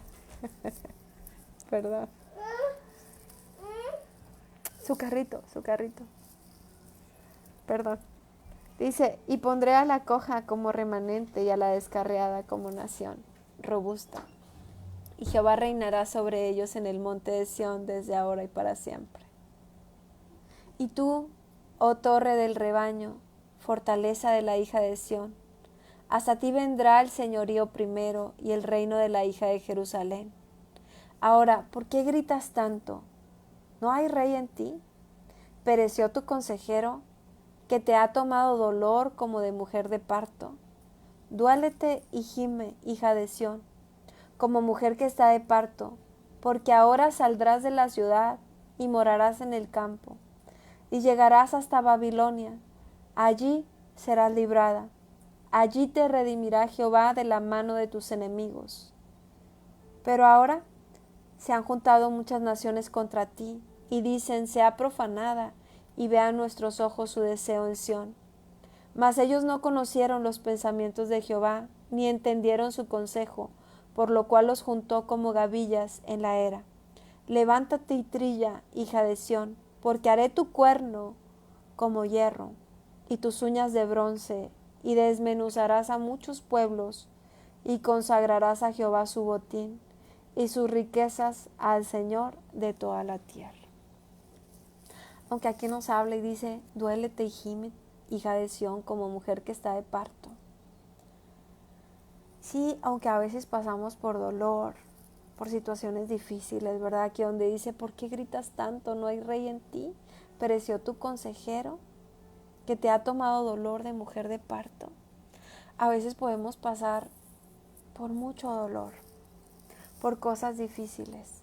Perdón. Su carrito. Perdón. Dice, y pondré a la coja como remanente y a la descarriada como nación robusta. Y Jehová reinará sobre ellos en el monte de Sión desde ahora y para siempre. Y tú, oh torre del rebaño, fortaleza de la hija de Sión, hasta ti vendrá el señorío primero y el reino de la hija de Jerusalén. Ahora, ¿por qué gritas tanto? ¿No hay rey en ti? ¿Pereció tu consejero, que te ha tomado dolor como de mujer de parto? Duálete y gime, hija de Sión, como mujer que está de parto, porque ahora saldrás de la ciudad y morarás en el campo, y llegarás hasta Babilonia. Allí serás librada. Allí te redimirá Jehová de la mano de tus enemigos. Pero ahora se han juntado muchas naciones contra ti, y dicen, sea profanada, y vean nuestros ojos su deseo en Sión. Mas ellos no conocieron los pensamientos de Jehová, ni entendieron su consejo, por lo cual los juntó como gavillas en la era. Levántate y trilla, hija de Sión, porque haré tu cuerno como hierro, y tus uñas de bronce, y desmenuzarás a muchos pueblos, y consagrarás a Jehová su botín, y sus riquezas al Señor de toda la tierra. Aunque aquí nos habla y dice, duélete y gime, hija de Sión, como mujer que está de parto. Sí, aunque a veces pasamos por dolor, por situaciones difíciles, ¿verdad? Aquí donde dice, ¿por qué gritas tanto? ¿No hay rey en ti? ¿Pereció tu consejero que te ha tomado dolor de mujer de parto? A veces podemos pasar por mucho dolor, por cosas difíciles.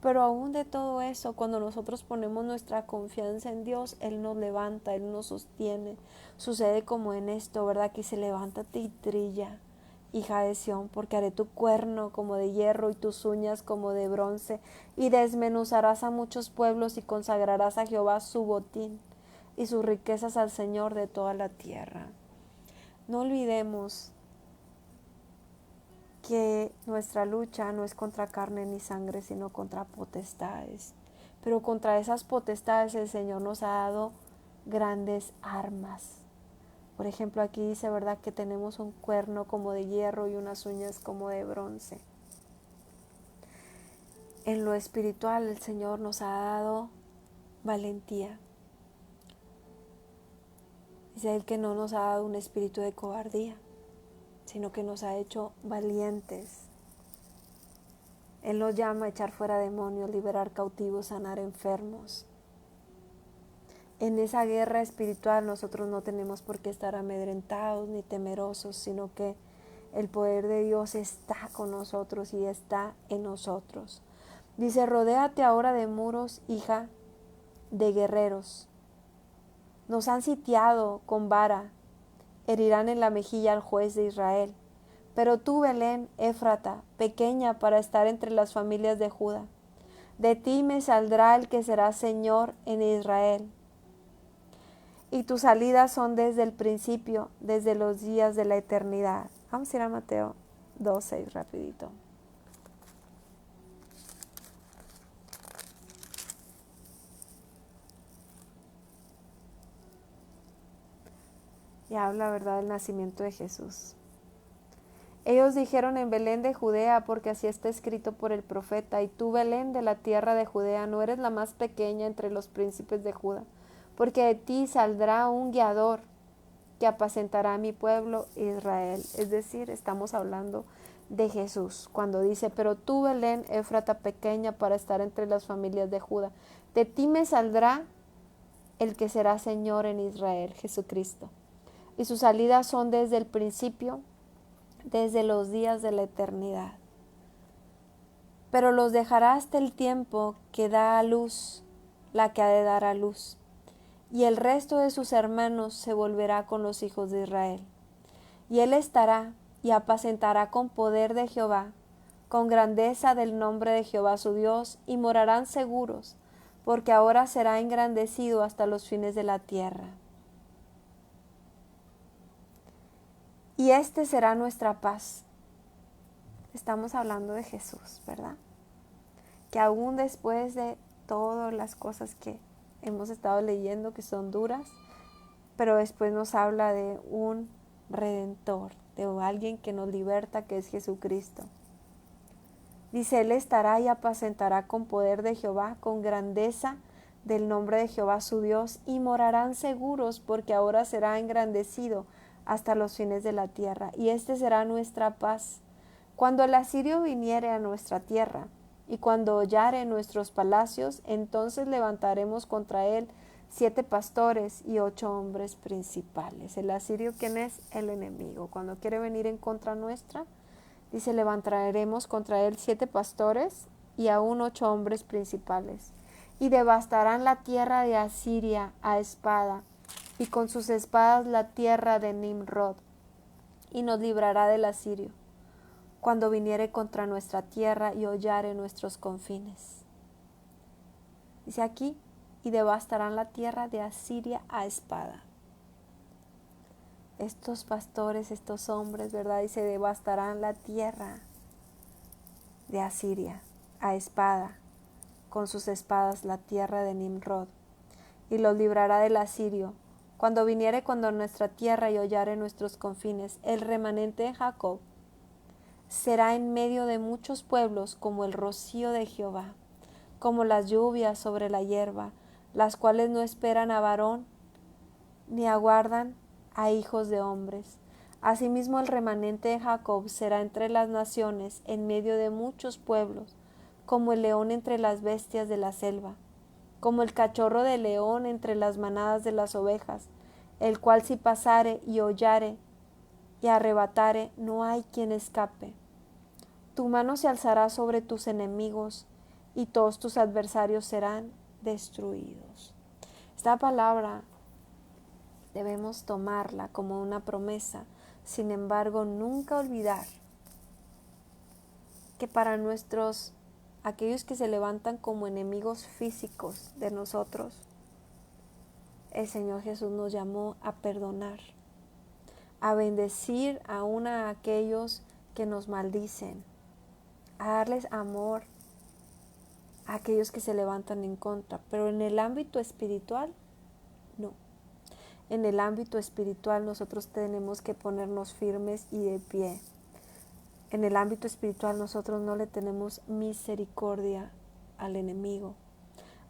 Pero aún de todo eso, cuando nosotros ponemos nuestra confianza en Dios, Él nos levanta, Él nos sostiene. Sucede como en esto, ¿verdad? Que se levántate y trilla, hija de Sión, porque haré tu cuerno como de hierro y tus uñas como de bronce, y desmenuzarás a muchos pueblos y consagrarás a Jehová su botín y sus riquezas al Señor de toda la tierra. No olvidemos que nuestra lucha no es contra carne ni sangre, sino contra potestades. Pero contra esas potestades el Señor nos ha dado grandes armas. Por ejemplo, aquí dice, ¿verdad?, que tenemos un cuerno como de hierro y unas uñas como de bronce. En lo espiritual el Señor nos ha dado valentía. Dice Él que no nos ha dado un espíritu de cobardía, sino que nos ha hecho valientes. Él nos llama a echar fuera demonios, liberar cautivos, sanar enfermos. En esa guerra espiritual nosotros no tenemos por qué estar amedrentados ni temerosos, sino que el poder de Dios está con nosotros y está en nosotros. Dice, rodéate ahora de muros, hija de guerreros. Nos han sitiado con vara, herirán en la mejilla al juez de Israel. Pero tú, Belén, Éfrata, pequeña para estar entre las familias de Judá, de ti me saldrá el que será Señor en Israel. Y tus salidas son desde el principio, desde los días de la eternidad. Vamos a ir a Mateo 2:6 rapidito. Y habla, ¿verdad?, del nacimiento de Jesús. Ellos dijeron en Belén de Judea, porque así está escrito por el profeta, y tú, Belén, de la tierra de Judea, no eres la más pequeña entre los príncipes de Judá, porque de ti saldrá un guiador que apacentará a mi pueblo Israel. Es decir, estamos hablando de Jesús, cuando dice, pero tú, Belén, Éfrata, pequeña para estar entre las familias de Judá, de ti me saldrá el que será Señor en Israel, Jesucristo. Y sus salidas son desde el principio, desde los días de la eternidad. Pero los dejará hasta el tiempo que da a luz la que ha de dar a luz, y el resto de sus hermanos se volverá con los hijos de Israel. Y él estará y apacentará con poder de Jehová, con grandeza del nombre de Jehová su Dios, y morarán seguros, porque ahora será engrandecido hasta los fines de la tierra. Y este será nuestra paz. Estamos hablando de Jesús, ¿verdad? Que aún después de todas las cosas que hemos estado leyendo, que son duras, pero después nos habla de un Redentor, de alguien que nos liberta, que es Jesucristo. Dice, Él estará y apacentará con poder de Jehová, con grandeza del nombre de Jehová su Dios, y morarán seguros, porque ahora será engrandecido hasta los fines de la tierra. Y este será nuestra paz. Cuando el asirio viniere a nuestra tierra, y cuando hollare nuestros palacios, entonces levantaremos contra él 7 pastores y 8 hombres principales. El asirio, ¿quién es? El enemigo. Cuando quiere venir en contra nuestra, dice, levantaremos contra él 7 pastores y aún 8 hombres principales. Y devastarán la tierra de Asiria a espada, y con sus espadas la tierra de Nimrod, y nos librará del asirio, cuando viniere contra nuestra tierra y hollare nuestros confines. Dice aquí, y devastarán la tierra de Asiria a espada. Estos pastores, estos hombres, ¿verdad? Dice, devastarán la tierra de Asiria a espada, con sus espadas la tierra de Nimrod, y los librará del asirio, cuando viniere cuando nuestra tierra y hollare nuestros confines. El remanente de Jacob será en medio de muchos pueblos como el rocío de Jehová, como las lluvias sobre la hierba, las cuales no esperan a varón, ni aguardan a hijos de hombres. Asimismo el remanente de Jacob será entre las naciones, en medio de muchos pueblos, como el león entre las bestias de la selva, como el cachorro de león entre las manadas de las ovejas, el cual si pasare y hollare y arrebatare, no hay quien escape. Tu mano se alzará sobre tus enemigos, y todos tus adversarios serán destruidos. Esta palabra debemos tomarla como una promesa, sin embargo, nunca olvidar que para aquellos que se levantan como enemigos físicos de nosotros, el Señor Jesús nos llamó a perdonar, a bendecir aún a aquellos que nos maldicen, a darles amor a aquellos que se levantan en contra. Pero en el ámbito espiritual, no. En el ámbito espiritual nosotros tenemos que ponernos firmes y de pie. En el ámbito espiritual nosotros no le tenemos misericordia al enemigo.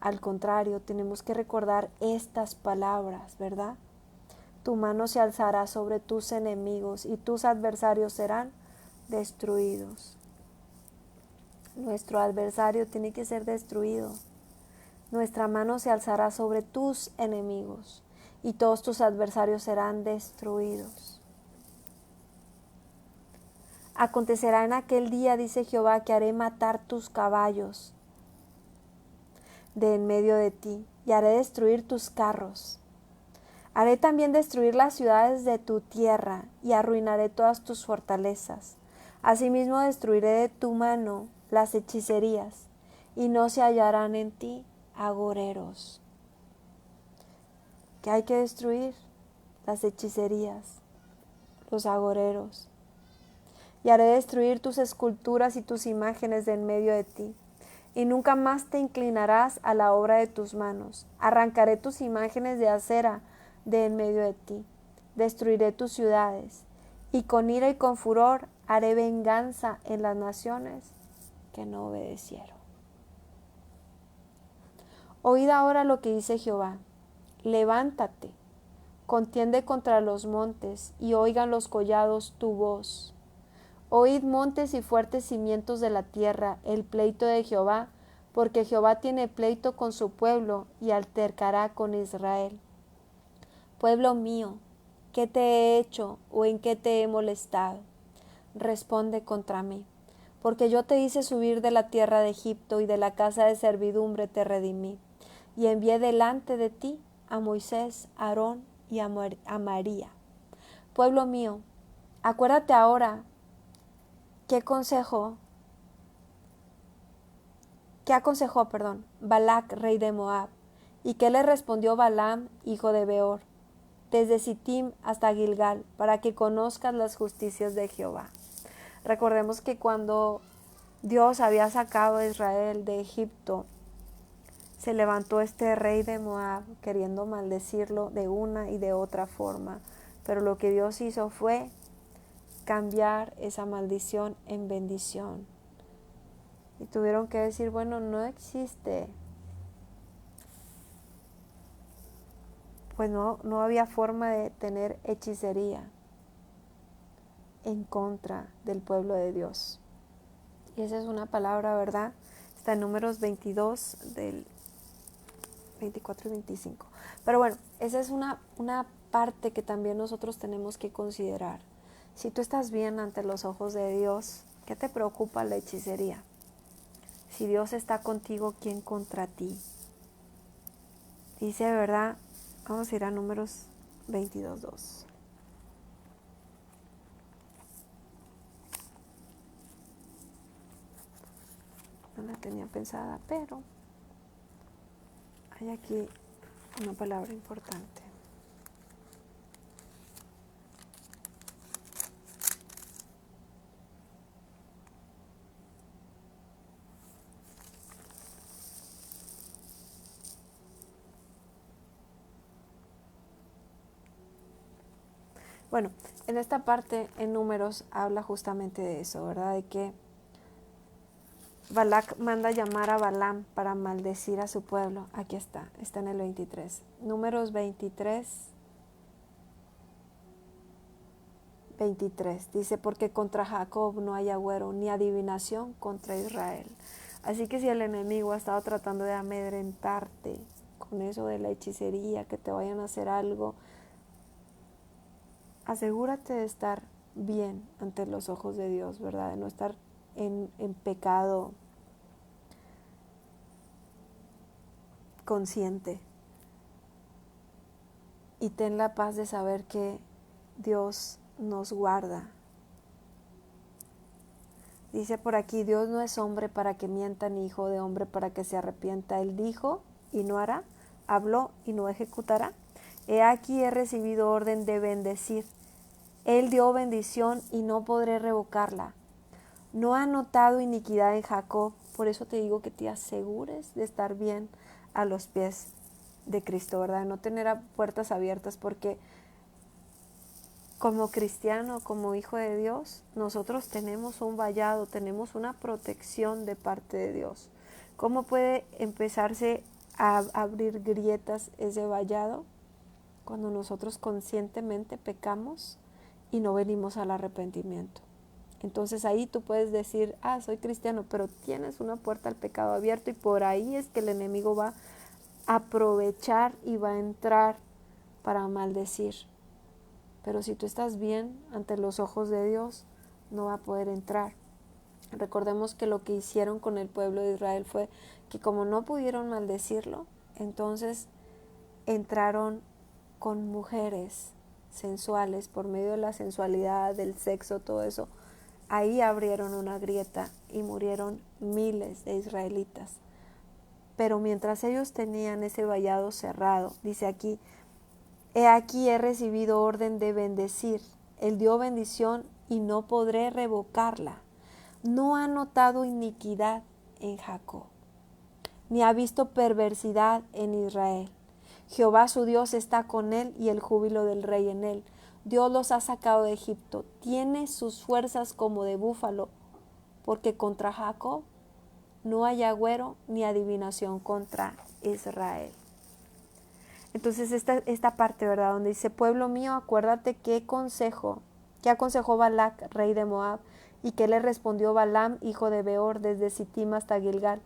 Al contrario, tenemos que recordar estas palabras, ¿verdad? Tu mano se alzará sobre tus enemigos y tus adversarios serán destruidos. Nuestro adversario tiene que ser destruido. Nuestra mano se alzará sobre tus enemigos y todos tus adversarios serán destruidos. Acontecerá en aquel día, dice Jehová, que haré matar tus caballos de en medio de ti, y haré destruir tus carros. Haré también destruir las ciudades de tu tierra, y arruinaré todas tus fortalezas. Asimismo destruiré de tu mano las hechicerías, y no se hallarán en ti agoreros. ¿Qué hay que destruir? Las hechicerías, los agoreros. Y haré destruir tus esculturas y tus imágenes de en medio de ti, y nunca más te inclinarás a la obra de tus manos. Arrancaré tus imágenes de acera de en medio de ti, destruiré tus ciudades, y con ira y con furor haré venganza en las naciones que no obedecieron. Oíd ahora lo que dice Jehová: levántate, contiende contra los montes, y oigan los collados tu voz. Oíd montes y fuertes cimientos de la tierra, el pleito de Jehová, porque Jehová tiene pleito con su pueblo y altercará con Israel. Pueblo mío, ¿qué te he hecho o en qué te he molestado? Responde contra mí, porque yo te hice subir de la tierra de Egipto y de la casa de servidumbre te redimí, y envié delante de ti a Moisés, a Aarón y a María. Pueblo mío, acuérdate ahora ¿Qué aconsejó Balac, rey de Moab? ¿Y qué le respondió Balaam, hijo de Beor? Desde Sittim hasta Gilgal, para que conozcas las justicias de Jehová. Recordemos que cuando Dios había sacado a Israel de Egipto, se levantó este rey de Moab queriendo maldecirlo de una y de otra forma. Pero lo que Dios hizo fue cambiar esa maldición en bendición. Y tuvieron que decir, bueno, no existe. Pues no había forma de tener hechicería en contra del pueblo de Dios. Y esa es una palabra, ¿verdad? Está en Números 22, del 24 y 25. Pero bueno, esa es una parte que también nosotros tenemos que considerar. Si tú estás bien ante los ojos de Dios, ¿qué te preocupa la hechicería? Si Dios está contigo, ¿quién contra ti? Dice, ¿verdad? Vamos a ir a Números 22:2. No la tenía pensada, pero hay aquí una palabra importante. Bueno, en esta parte, en Números, habla justamente de eso, ¿verdad? De que Balac manda llamar a Balaam para maldecir a su pueblo. Aquí está en el 23. Números 23. Dice, porque contra Jacob no hay agüero, ni adivinación contra Israel. Así que si el enemigo ha estado tratando de amedrentarte con eso de la hechicería, que te vayan a hacer algo, asegúrate de estar bien ante los ojos de Dios, ¿verdad? De no estar en pecado consciente. Y ten la paz de saber que Dios nos guarda. Dice por aquí, Dios no es hombre para que mienta, ni hijo de hombre para que se arrepienta. Él dijo y no hará, habló y no ejecutará. He aquí he recibido orden de bendecir. Él dio bendición y no podré revocarla. No ha notado iniquidad en Jacob. Por eso te digo que te asegures de estar bien a los pies de Cristo, ¿verdad? No tener puertas abiertas, porque como cristiano, como hijo de Dios, nosotros tenemos un vallado, tenemos una protección de parte de Dios. ¿Cómo puede empezarse a abrir grietas ese vallado? Cuando nosotros conscientemente pecamos y no venimos al arrepentimiento. Entonces ahí tú puedes decir, soy cristiano, pero tienes una puerta al pecado abierto, y por ahí es que el enemigo va a aprovechar y va a entrar para maldecir. Pero si tú estás bien ante los ojos de Dios, no va a poder entrar. Recordemos que lo que hicieron con el pueblo de Israel fue que, como no pudieron maldecirlo, entonces entraron con mujeres sensuales, por medio de la sensualidad, del sexo, todo eso. Ahí abrieron una grieta y murieron miles de israelitas. Pero mientras ellos tenían ese vallado cerrado, dice aquí, he aquí he recibido orden de bendecir. Él dio bendición y no podré revocarla. No ha notado iniquidad en Jacob, ni ha visto perversidad en Israel. Jehová su Dios está con él, y el júbilo del rey en él. Dios los ha sacado de Egipto. Tiene sus fuerzas como de búfalo, porque contra Jacob no hay agüero ni adivinación contra Israel. Entonces esta parte, ¿verdad? Donde dice, pueblo mío, acuérdate qué aconsejó Balac, rey de Moab, y qué le respondió Balaam, hijo de Beor, desde Sittim hasta Gilgal,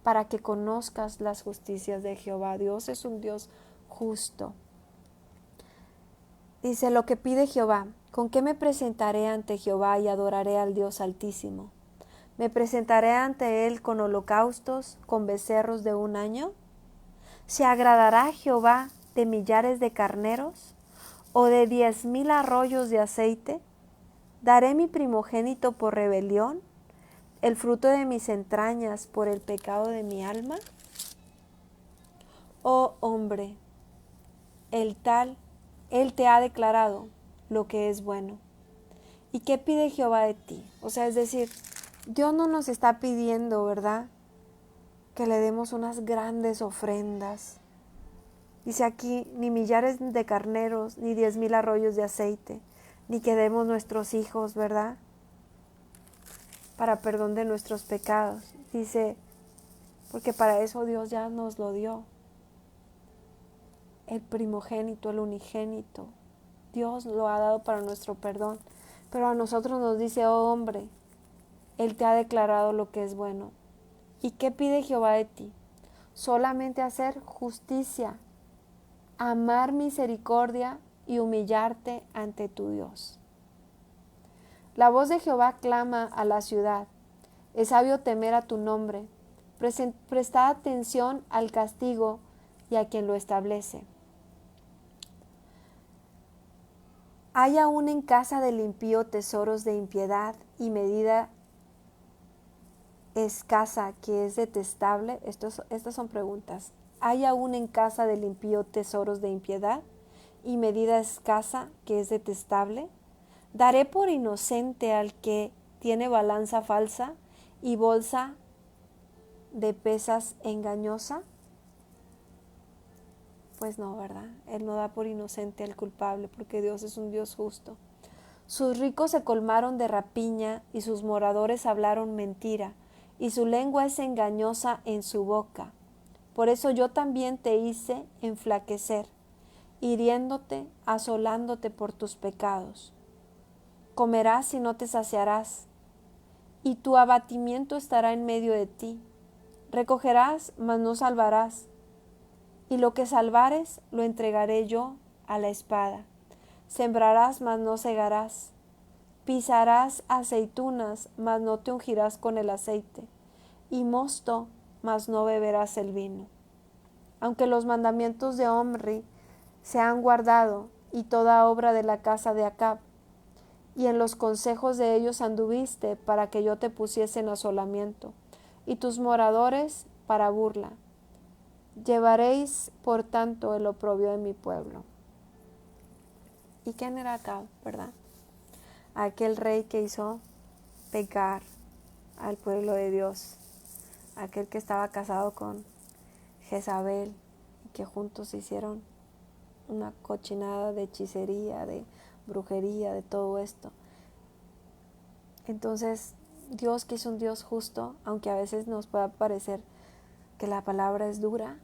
para que conozcas las justicias de Jehová. Dios es un Dios justo. Dice, lo que pide Jehová, ¿con qué me presentaré ante Jehová y adoraré al Dios Altísimo? ¿Me presentaré ante él con holocaustos, con becerros de un año? ¿Se agradará Jehová de millares de carneros, o de 10,000 arroyos de aceite? ¿Daré mi primogénito por rebelión, el fruto de mis entrañas por el pecado de mi alma? Oh hombre, él te ha declarado lo que es bueno. ¿Y qué pide Jehová de ti? O sea, es decir, Dios no nos está pidiendo, ¿verdad?, que le demos unas grandes ofrendas. Dice aquí, ni millares de carneros, ni 10,000 arroyos de aceite, ni que demos nuestros hijos, ¿verdad?, para perdón de nuestros pecados. Dice, porque para eso Dios ya nos lo dio. El primogénito, el unigénito, Dios lo ha dado para nuestro perdón. Pero a nosotros nos dice, oh hombre, Él te ha declarado lo que es bueno. ¿Y qué pide Jehová de ti? Solamente hacer justicia, amar misericordia y humillarte ante tu Dios. La voz de Jehová clama a la ciudad. Es sabio temer a tu nombre. Prestad atención al castigo y a quien lo establece. ¿Hay aún en casa del impío tesoros de impiedad y medida escasa que es detestable? Estas son preguntas. ¿Hay aún en casa del impío tesoros de impiedad y medida escasa que es detestable? ¿Daré por inocente al que tiene balanza falsa y bolsa de pesas engañosa? Pues no, ¿verdad? Él no da por inocente al culpable, porque Dios es un Dios justo. Sus ricos se colmaron de rapiña y sus moradores hablaron mentira, y su lengua es engañosa en su boca. Por eso yo también te hice enflaquecer, hiriéndote, asolándote por tus pecados. Comerás y no te saciarás, y tu abatimiento estará en medio de ti. Recogerás, mas no salvarás, y lo que salvares lo entregaré yo a la espada. Sembrarás, mas no segarás. Pisarás aceitunas, mas no te ungirás con el aceite, y mosto, mas no beberás el vino. Aunque los mandamientos de Omri se han guardado, y toda obra de la casa de Acab, y en los consejos de ellos anduviste para que yo te pusiese en asolamiento, y tus moradores para burla. Llevaréis, por tanto, el oprobio de mi pueblo. ¿Y quién era Acab, verdad? Aquel rey que hizo pecar al pueblo de Dios, aquel que estaba casado con Jezabel y que juntos hicieron una cochinada de hechicería, de brujería, de todo esto. Entonces, Dios, que es un Dios justo, aunque a veces nos pueda parecer que la palabra es dura,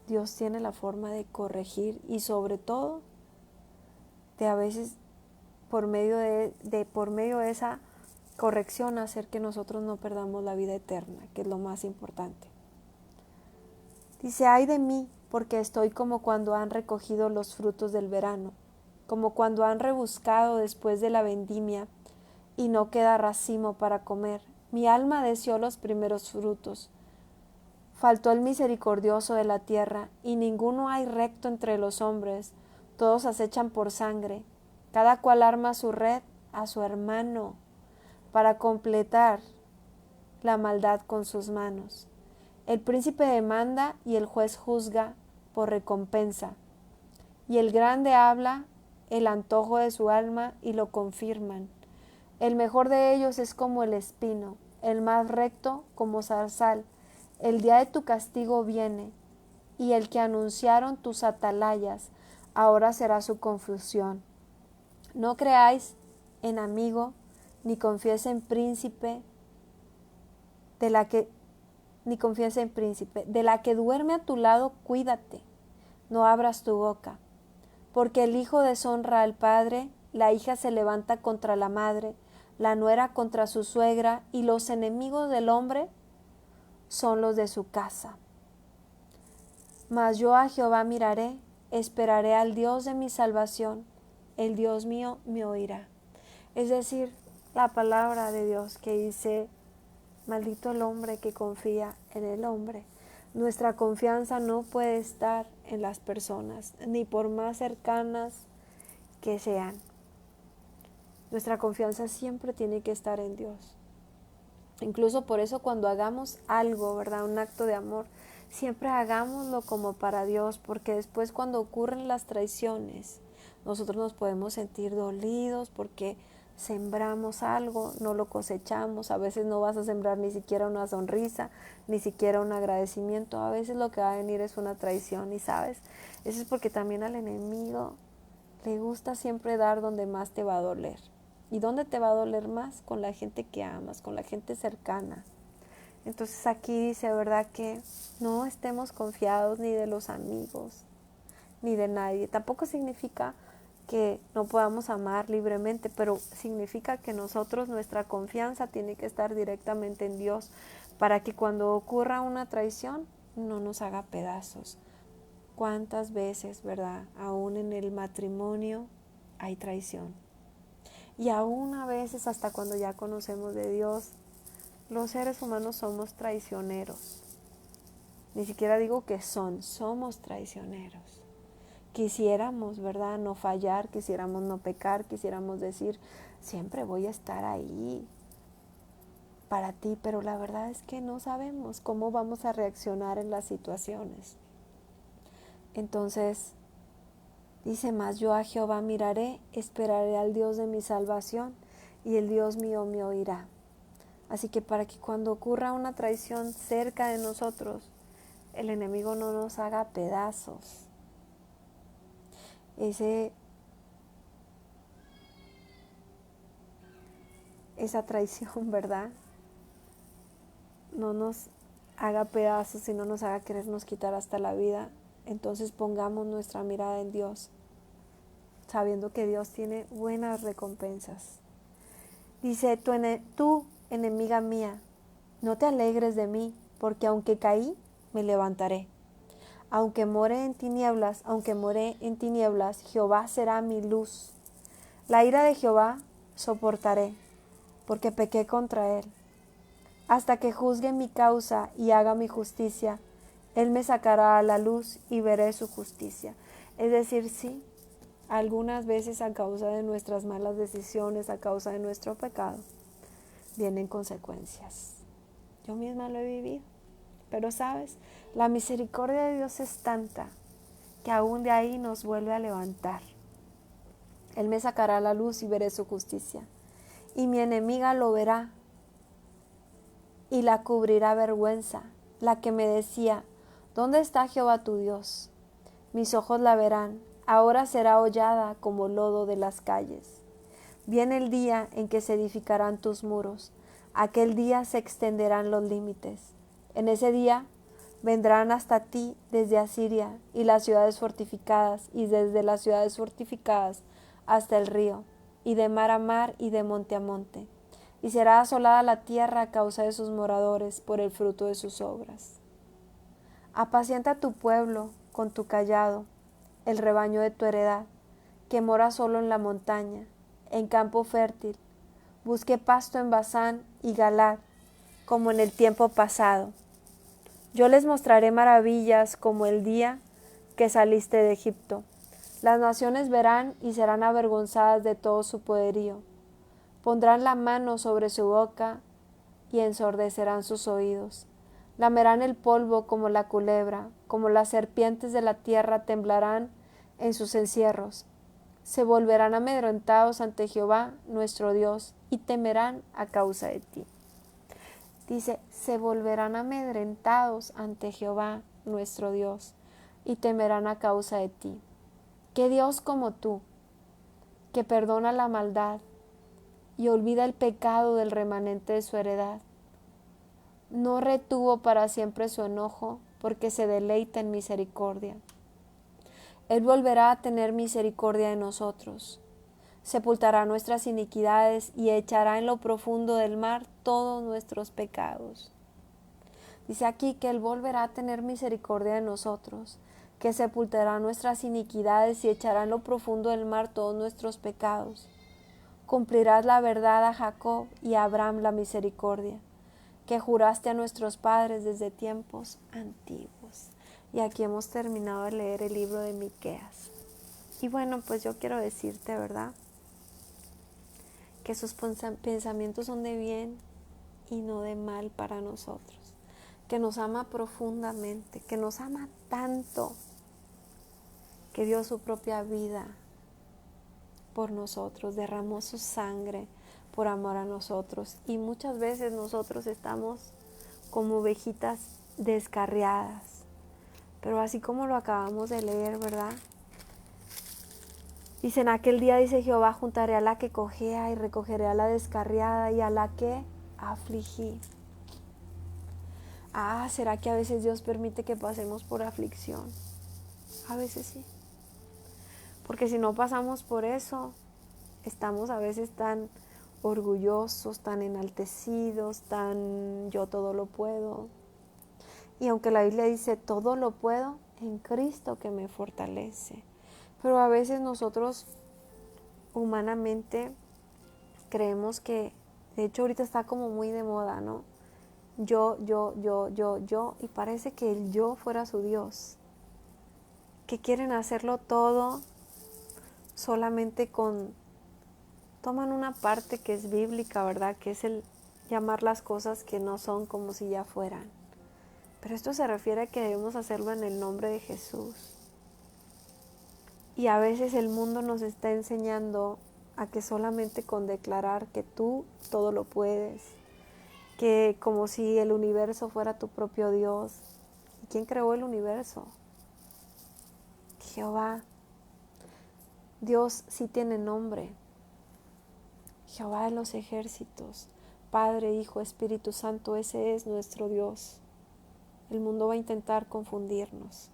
Dios tiene la forma de corregir y sobre todo de a veces por medio de esa corrección hacer que nosotros no perdamos la vida eterna, que es lo más importante. Dice, ay de mí, porque estoy como cuando han recogido los frutos del verano, como cuando han rebuscado después de la vendimia y no queda racimo para comer. Mi alma deseó los primeros frutos. Faltó el misericordioso de la tierra, y ninguno hay recto entre los hombres. Todos acechan por sangre. Cada cual arma su red a su hermano para completar la maldad con sus manos. El príncipe demanda y el juez juzga por recompensa. Y el grande habla el antojo de su alma y lo confirman. El mejor de ellos es como el espino, el más recto como zarzal. El día de tu castigo viene, y el que anunciaron tus atalayas, ahora será su confusión. No creáis en amigo, ni confíes en príncipe, de la que duerme a tu lado, cuídate, no abras tu boca, porque el hijo deshonra al padre, la hija se levanta contra la madre, la nuera contra su suegra, y los enemigos del hombre son los de su casa. Mas yo a Jehová miraré, esperaré al Dios de mi salvación, el Dios mío me oirá. Es decir, la palabra de Dios que dice, maldito el hombre que confía en el hombre. Nuestra confianza no puede estar en las personas, ni por más cercanas que sean. Nuestra confianza siempre tiene que estar en Dios. Incluso por eso cuando hagamos algo, ¿verdad? Un acto de amor, siempre hagámoslo como para Dios, porque después cuando ocurren las traiciones, nosotros nos podemos sentir dolidos porque sembramos algo, no lo cosechamos, a veces no vas a sembrar ni siquiera una sonrisa, ni siquiera un agradecimiento, a veces lo que va a venir es una traición, y sabes, eso es porque también al enemigo le gusta siempre dar donde más te va a doler. ¿Y dónde te va a doler más? Con la gente que amas, con la gente cercana. Entonces aquí dice, ¿verdad? Que no estemos confiados ni de los amigos, ni de nadie. Tampoco significa que no podamos amar libremente, pero significa que nosotros, nuestra confianza tiene que estar directamente en Dios, para que cuando ocurra una traición no nos haga pedazos. ¿Cuántas veces, verdad? Aún en el matrimonio hay traición. Y aún a veces, hasta cuando ya conocemos de Dios, Los seres humanos somos traicioneros. Ni siquiera digo que somos traicioneros. Quisiéramos, ¿verdad?, no fallar, quisiéramos no pecar, quisiéramos decir, siempre voy a estar ahí para ti, pero la verdad es que no sabemos cómo vamos a reaccionar en las situaciones. Entonces, dice más, yo a Jehová miraré, esperaré al Dios de mi salvación, y el Dios mío me oirá. Así que para que cuando ocurra una traición cerca de nosotros, el enemigo no nos haga pedazos. Esa traición, ¿verdad?, no nos haga pedazos y no nos haga querernos quitar hasta la vida. Entonces pongamos nuestra mirada en Dios, sabiendo que Dios tiene buenas recompensas. Dice, tú, enemiga mía, no te alegres de mí, porque aunque caí, me levantaré. Aunque more en tinieblas, Jehová será mi luz. La ira de Jehová soportaré, porque pequé contra él. Hasta que juzgue mi causa y haga mi justicia, él me sacará a la luz y veré su justicia. Es decir, sí, algunas veces a causa de nuestras malas decisiones, a causa de nuestro pecado, vienen consecuencias. Yo misma lo he vivido. Pero sabes, la misericordia de Dios es tanta que aún de ahí nos vuelve a levantar. Él me sacará a la luz y veré su justicia. Y mi enemiga lo verá y la cubrirá vergüenza, la que me decía, ¿dónde está Jehová tu Dios? Mis ojos la verán, ahora será hollada como lodo de las calles. Viene el día en que se edificarán tus muros, aquel día se extenderán los límites. En ese día vendrán hasta ti desde Asiria y las ciudades fortificadas, y desde las ciudades fortificadas hasta el río, y de mar a mar y de monte a monte. Y será asolada la tierra a causa de sus moradores por el fruto de sus obras. Apacienta tu pueblo con tu cayado, el rebaño de tu heredad, que mora solo en la montaña, en campo fértil. Busque pasto en Basán y Galad, como en el tiempo pasado. Yo les mostraré maravillas como el día que saliste de Egipto. Las naciones verán y serán avergonzadas de todo su poderío. Pondrán la mano sobre su boca y ensordecerán sus oídos. Lamerán el polvo como la culebra, como las serpientes de la tierra temblarán en sus encierros. Se volverán amedrentados ante Jehová, nuestro Dios, y temerán a causa de ti. Dice, se volverán amedrentados ante Jehová, nuestro Dios, y temerán a causa de ti. ¿Qué Dios como tú, que perdona la maldad y olvida el pecado del remanente de su heredad? No retuvo para siempre su enojo, porque se deleita en misericordia. Él volverá a tener misericordia de nosotros. Sepultará nuestras iniquidades y echará en lo profundo del mar todos nuestros pecados. Dice aquí que Él volverá a tener misericordia de nosotros, que sepultará nuestras iniquidades y echará en lo profundo del mar todos nuestros pecados. Cumplirás la verdad a Jacob y a Abraham la misericordia, que juraste a nuestros padres desde tiempos antiguos. Y aquí hemos terminado de leer el libro de Miqueas. Y bueno, pues yo quiero decirte, ¿verdad?, que sus pensamientos son de bien y no de mal para nosotros, que nos ama profundamente, que nos ama tanto, que dio su propia vida por nosotros, derramó su sangre por amor a nosotros. Y muchas veces nosotros estamos como ovejitas descarriadas, pero así como lo acabamos de leer, ¿verdad? Dice, en aquel día, dice Jehová, juntaré a la que cojea y recogeré a la descarriada y a la que afligí. ¿Será que a veces Dios permite que pasemos por aflicción? A veces sí. Porque si no pasamos por eso, estamos a veces tan orgullosos, tan enaltecidos, tan yo todo lo puedo. Y aunque la Biblia dice todo lo puedo en Cristo que me fortalece, pero a veces nosotros humanamente creemos que, de hecho ahorita está como muy de moda, ¿no?, yo, y parece que el yo fuera su Dios, que quieren hacerlo todo solamente toman una parte que es bíblica, ¿verdad? Que es el llamar las cosas que no son como si ya fueran. Pero esto se refiere a que debemos hacerlo en el nombre de Jesús. Y a veces el mundo nos está enseñando a que solamente con declarar que tú todo lo puedes, que como si el universo fuera tu propio Dios. ¿Y quién creó el universo? Jehová. Dios sí tiene nombre. Jehová de los ejércitos, Padre, Hijo, Espíritu Santo, ese es nuestro Dios. El mundo va a intentar confundirnos,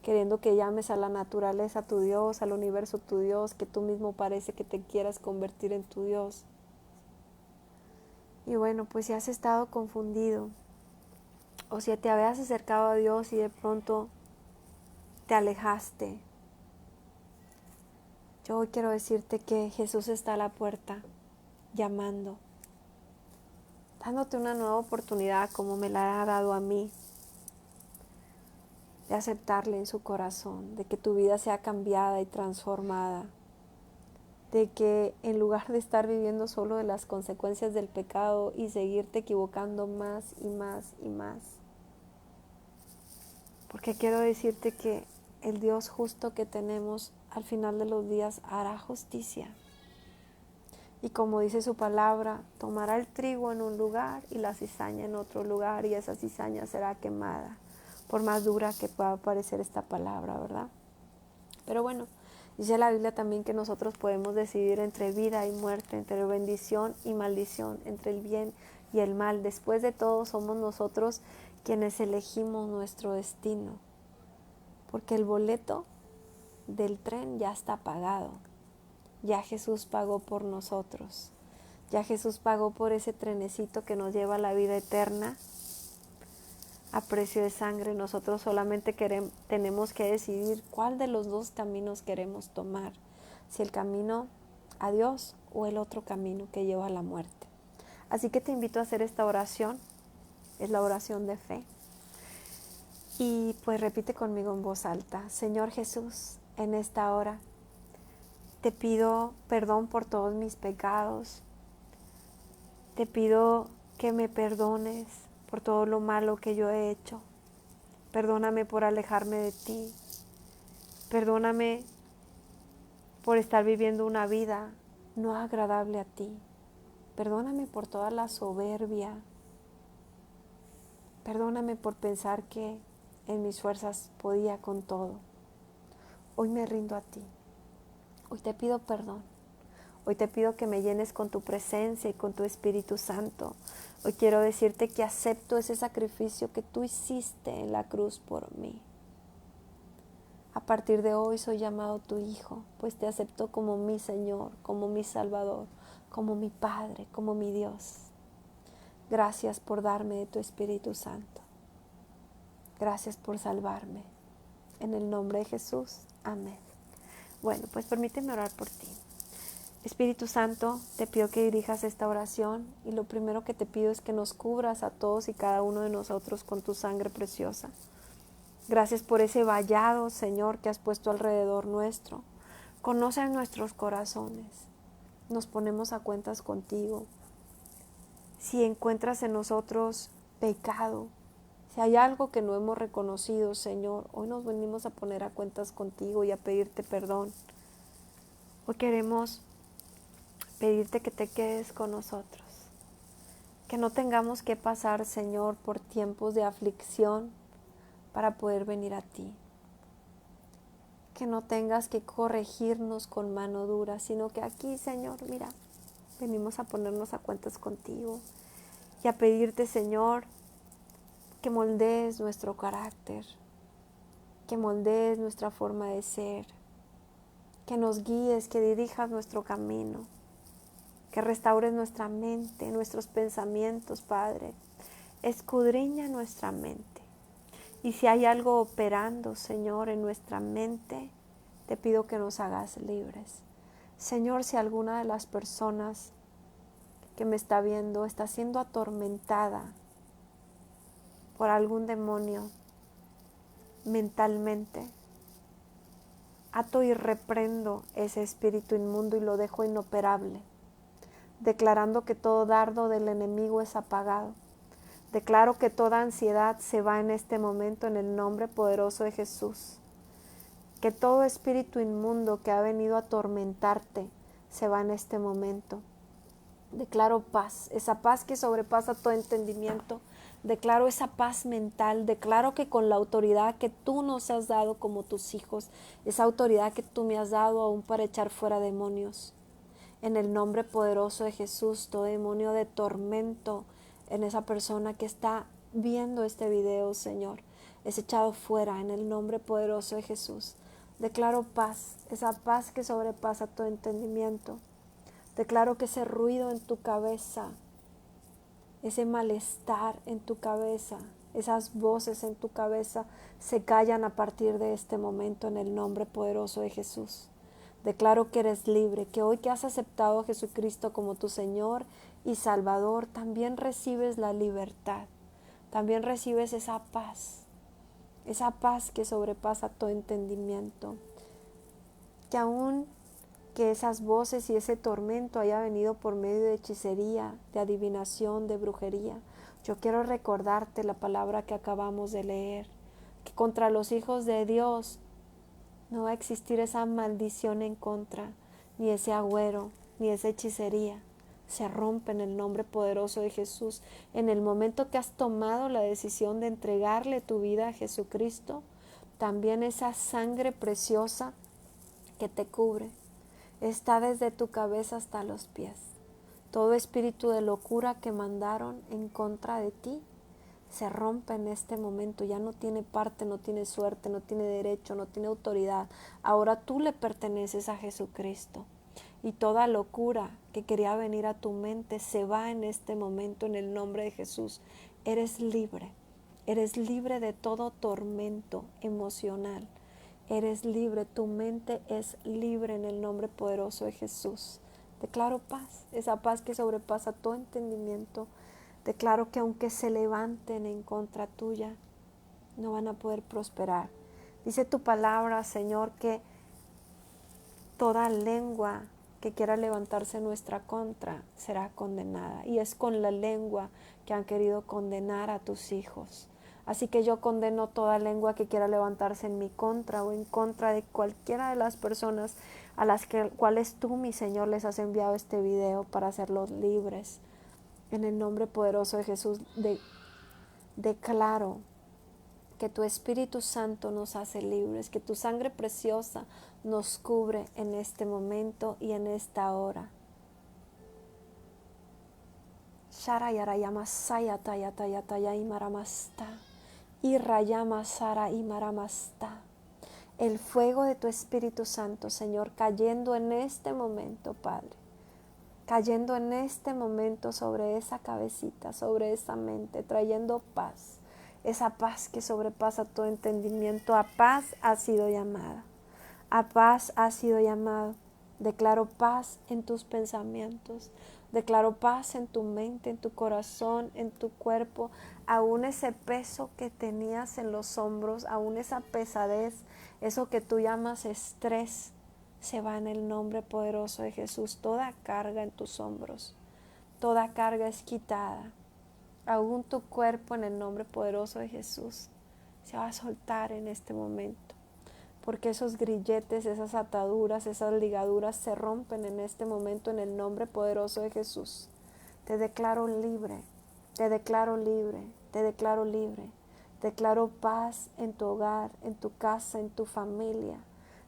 queriendo que llames a la naturaleza tu Dios, al universo tu Dios, que tú mismo parece que te quieras convertir en tu Dios. Y bueno, pues si has estado confundido, o si te habías acercado a Dios y de pronto te alejaste, yo hoy quiero decirte que Jesús está a la puerta, llamando, dándote una nueva oportunidad como me la ha dado a mí, de aceptarle en su corazón, de que tu vida sea cambiada y transformada, de que en lugar de estar viviendo solo de las consecuencias del pecado y seguirte equivocando más y más y más, porque quiero decirte que el Dios justo que tenemos al final de los días hará justicia. Y como dice su palabra, tomará el trigo en un lugar y la cizaña en otro lugar, y esa cizaña será quemada, por más dura que pueda parecer esta palabra, ¿verdad? Pero bueno, dice la Biblia también que nosotros podemos decidir entre vida y muerte, entre bendición y maldición, entre el bien y el mal. Después de todo, somos nosotros quienes elegimos nuestro destino, porque el boleto del tren ya está pagado. Ya Jesús pagó por nosotros. Ya Jesús pagó por ese trenecito que nos lleva a la vida eterna a precio de sangre. Nosotros solamente tenemos que decidir cuál de los dos caminos queremos tomar. Si el camino a Dios o el otro camino que lleva a la muerte. Así que te invito a hacer esta oración. Es la oración de fe. Y pues repite conmigo en voz alta. Señor Jesús, en esta hora te pido perdón por todos mis pecados. Te pido que me perdones por todo lo malo que yo he hecho. Perdóname por alejarme de ti. Perdóname por estar viviendo una vida no agradable a ti. Perdóname por toda la soberbia. Perdóname por pensar que en mis fuerzas podía con todo. Hoy me rindo a ti. Hoy te pido perdón. Hoy te pido que me llenes con tu presencia y con tu Espíritu Santo. Hoy quiero decirte que acepto ese sacrificio que tú hiciste en la cruz por mí. A partir de hoy soy llamado tu hijo, pues te acepto como mi Señor, como mi Salvador, como mi Padre, como mi Dios. Gracias por darme de tu Espíritu Santo. Gracias por salvarme. En el nombre de Jesús. Amén. Bueno, pues permíteme orar por ti. Espíritu Santo, te pido que dirijas esta oración y lo primero que te pido es que nos cubras a todos y cada uno de nosotros con tu sangre preciosa. Gracias por ese vallado, Señor, que has puesto alrededor nuestro. Conoces nuestros corazones. Nos ponemos a cuentas contigo. Si encuentras en nosotros pecado, si hay algo que no hemos reconocido, Señor, hoy nos venimos a poner a cuentas contigo y a pedirte perdón. Hoy queremos pedirte que te quedes con nosotros, que no tengamos que pasar, Señor, por tiempos de aflicción para poder venir a ti, que no tengas que corregirnos con mano dura, sino que aquí, Señor, mira, venimos a ponernos a cuentas contigo y a pedirte, Señor, que moldees nuestro carácter, que moldees nuestra forma de ser, que nos guíes, que dirijas nuestro camino, que restaures nuestra mente, nuestros pensamientos, Padre. Escudriña nuestra mente. Y si hay algo operando, Señor, en nuestra mente, te pido que nos hagas libres. Señor, si alguna de las personas que me está viendo está siendo atormentada por algún demonio mentalmente, ato y reprendo ese espíritu inmundo y lo dejo inoperable, declarando que todo dardo del enemigo es apagado. Declaro que toda ansiedad se va en este momento en el nombre poderoso de Jesús. Que todo espíritu inmundo que ha venido a atormentarte se va en este momento. Declaro paz, esa paz que sobrepasa todo entendimiento. Declaro esa paz mental. Declaro que con la autoridad que tú nos has dado como tus hijos, esa autoridad que tú me has dado aún para echar fuera demonios. En el nombre poderoso de Jesús, todo demonio de tormento en esa persona que está viendo este video, Señor, es echado fuera en el nombre poderoso de Jesús. Declaro paz, esa paz que sobrepasa todo entendimiento. Declaro que ese ruido en tu cabeza, ese malestar en tu cabeza, esas voces en tu cabeza se callan a partir de este momento en el nombre poderoso de Jesús. Declaro que eres libre, que hoy que has aceptado a Jesucristo como tu Señor y Salvador, también recibes la libertad, también recibes esa paz que sobrepasa todo entendimiento. Que aún que esas voces y ese tormento haya venido por medio de hechicería, de adivinación, de brujería, yo quiero recordarte la palabra que acabamos de leer, que contra los hijos de Dios no va a existir esa maldición en contra, ni ese agüero, ni esa hechicería. Se rompe en el nombre poderoso de Jesús. En el momento que has tomado la decisión de entregarle tu vida a Jesucristo, también esa sangre preciosa que te cubre está desde tu cabeza hasta los pies. Todo espíritu de locura que mandaron en contra de ti se rompe en este momento, ya no tiene parte, no tiene suerte, no tiene derecho, no tiene autoridad. Ahora tú le perteneces a Jesucristo. Y toda locura que quería venir a tu mente se va en este momento en el nombre de Jesús. Eres libre de todo tormento emocional. Eres libre, tu mente es libre en el nombre poderoso de Jesús. Declaro paz, esa paz que sobrepasa todo entendimiento. Declaro que aunque se levanten en contra tuya, no van a poder prosperar. Dice tu palabra, Señor, que toda lengua que quiera levantarse en nuestra contra será condenada. Y es con la lengua que han querido condenar a tus hijos. Así que yo condeno toda lengua que quiera levantarse en mi contra o en contra de cualquiera de las personas a las cuales tú, mi Señor, les has enviado este video para hacerlos libres. En el nombre poderoso de Jesús, declaro que tu Espíritu Santo nos hace libres, que tu sangre preciosa nos cubre en este momento y en esta hora. El fuego de tu Espíritu Santo, Señor, cayendo en este momento, Padre. Cayendo en este momento sobre esa cabecita, sobre esa mente, trayendo paz. Esa paz que sobrepasa todo entendimiento. A paz has sido llamada. A paz has sido llamado. Declaro paz en tus pensamientos. Declaro paz en tu mente, en tu corazón, en tu cuerpo. Aún ese peso que tenías en los hombros, aún esa pesadez, eso que tú llamas estrés, se va en el nombre poderoso de Jesús. Toda carga en tus hombros, toda carga es quitada. Aún tu cuerpo en el nombre poderoso de Jesús se va a soltar en este momento. Porque esos grilletes, esas ataduras, esas ligaduras se rompen en este momento en el nombre poderoso de Jesús. Te declaro libre, te declaro libre, te declaro libre. Declaro paz en tu hogar, en tu casa, en tu familia.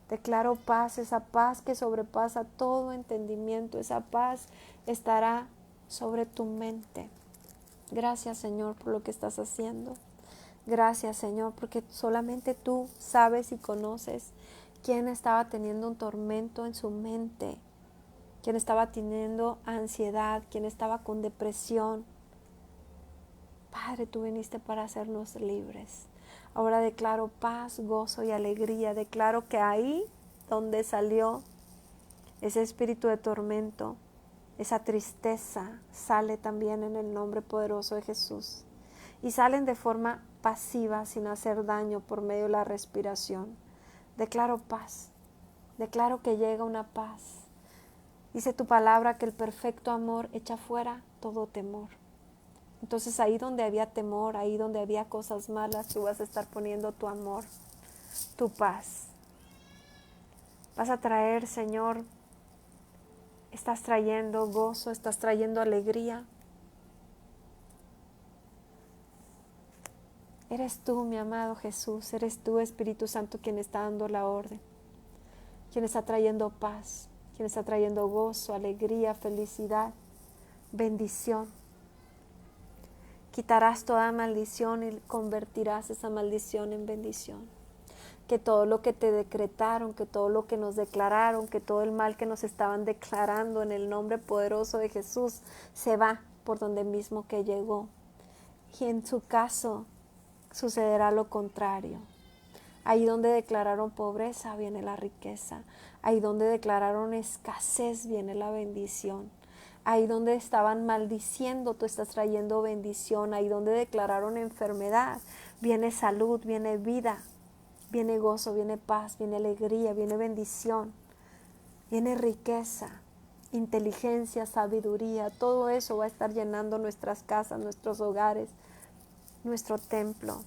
Declaro paz, esa paz que sobrepasa todo entendimiento. Esa paz estará sobre tu mente. Gracias, Señor, por lo que estás haciendo. Gracias, Señor, porque solamente tú sabes y conoces quién estaba teniendo un tormento en su mente, quién estaba teniendo ansiedad, quién estaba con depresión. Padre, tú viniste para hacernos libres. Ahora declaro paz, gozo y alegría. Declaro que ahí donde salió ese espíritu de tormento, esa tristeza, sale también en el nombre poderoso de Jesús. y salen de forma pasiva sin hacer daño por medio de la respiración. Declaro paz, declaro que llega una paz. Dice tu palabra que el perfecto amor echa fuera todo temor. Entonces ahí donde había temor, ahí donde había cosas malas, tú vas a estar poniendo tu amor, tu paz. Vas a traer, Señor, estás trayendo gozo, estás trayendo alegría. Eres tú, mi amado Jesús, eres tú, Espíritu Santo, quien está dando la orden, quien está trayendo paz, quien está trayendo gozo, alegría, felicidad, bendición. Quitarás toda maldición y convertirás esa maldición en bendición. Que todo lo que te decretaron, que todo lo que nos declararon, que todo el mal que nos estaban declarando en el nombre poderoso de Jesús se va por donde mismo que llegó. Y en su caso sucederá lo contrario. Ahí donde declararon pobreza viene la riqueza. Ahí donde declararon escasez viene la bendición. Ahí donde estaban maldiciendo, tú estás trayendo bendición. Ahí donde declararon enfermedad, viene salud, viene vida, viene gozo, viene paz, viene alegría, viene bendición, viene riqueza, inteligencia, sabiduría. Todo eso va a estar llenando nuestras casas, nuestros hogares, nuestro templo.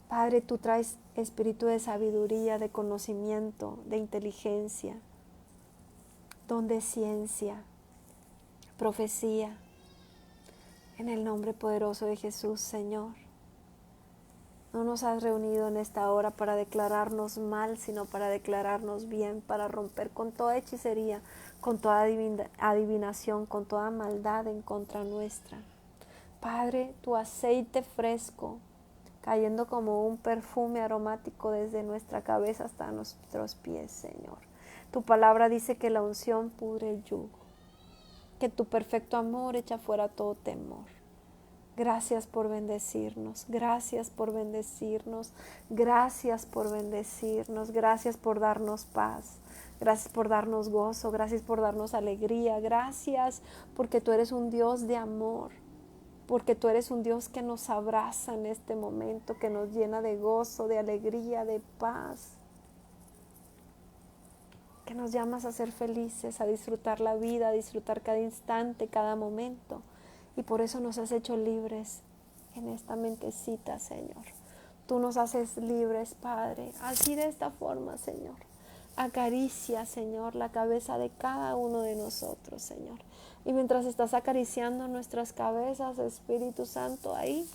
Padre, tú traes espíritu de sabiduría, de conocimiento, de inteligencia, don de ciencia, profecía. En el nombre poderoso de Jesús, Señor. No nos has reunido en esta hora para declararnos mal, sino para declararnos bien, para romper con toda hechicería, con toda adivinación, con toda maldad en contra nuestra. Padre, tu aceite fresco, cayendo como un perfume aromático desde nuestra cabeza hasta nuestros pies, Señor. Tu palabra dice que la unción pudre el yugo, que tu perfecto amor echa fuera todo temor. Gracias por bendecirnos, gracias por bendecirnos, gracias por bendecirnos, gracias por darnos paz, gracias por darnos gozo, gracias por darnos alegría, gracias porque tú eres un Dios de amor, porque tú eres un Dios que nos abraza en este momento, que nos llena de gozo, de alegría, de paz, que nos llamas a ser felices, a disfrutar la vida, a disfrutar cada instante, cada momento. Y por eso nos has hecho libres en esta mentecita, Señor. Tú nos haces libres, Padre. Así de esta forma, Señor. Acaricia, Señor, la cabeza de cada uno de nosotros, Señor. Y mientras estás acariciando nuestras cabezas, Espíritu Santo, ahí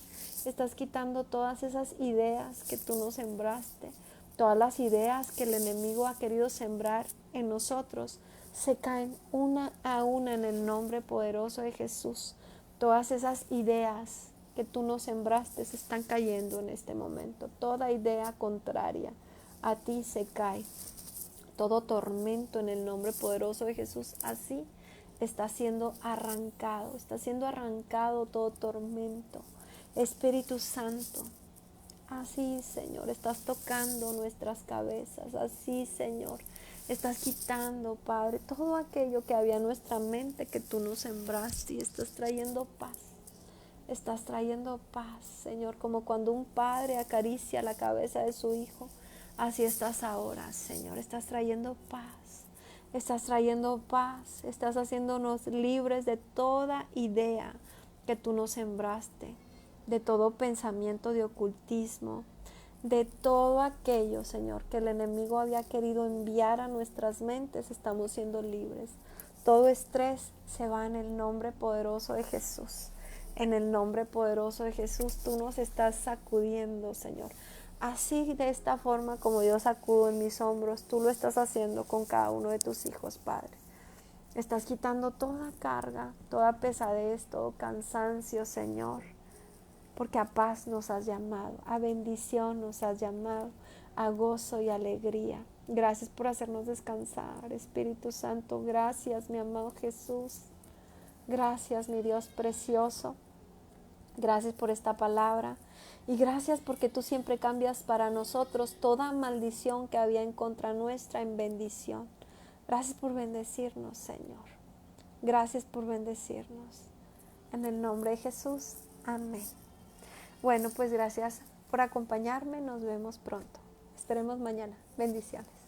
estás quitando todas esas ideas que tú nos sembraste. Todas las ideas que el enemigo ha querido sembrar en nosotros se caen una a una en el nombre poderoso de Jesús. Todas esas ideas que tú nos sembraste se están cayendo en este momento. Toda idea contraria a ti se cae. Todo tormento en el nombre poderoso de Jesús así está siendo arrancado todo tormento. Espíritu Santo, así, Señor, estás tocando nuestras cabezas. Así, Señor, estás quitando, Padre, todo aquello que había en nuestra mente que tú nos sembraste y estás trayendo paz. Estás trayendo paz, Señor, como cuando un padre acaricia la cabeza de su hijo. Así estás ahora, Señor. Estás trayendo paz. Estás trayendo paz. Estás haciéndonos libres de toda idea que tú nos sembraste, de todo pensamiento de ocultismo, de todo aquello, Señor, que el enemigo había querido enviar a nuestras mentes. Estamos siendo libres. Todo estrés se va en el nombre poderoso de Jesús. En el nombre poderoso de Jesús, tú nos estás sacudiendo, Señor. Así, de esta forma como yo sacudo en mis hombros, tú lo estás haciendo con cada uno de tus hijos, Padre. Estás quitando toda carga, toda pesadez, todo cansancio, Señor. Porque a paz nos has llamado, a bendición nos has llamado, a gozo y alegría. Gracias por hacernos descansar, Espíritu Santo. Gracias, mi amado Jesús. Gracias, mi Dios precioso. Gracias por esta palabra. Y gracias porque tú siempre cambias para nosotros toda maldición que había en contra nuestra en bendición. Gracias por bendecirnos, Señor. Gracias por bendecirnos. En el nombre de Jesús. Amén. Bueno, pues gracias por acompañarme. Nos vemos pronto. Esperemos mañana. Bendiciones.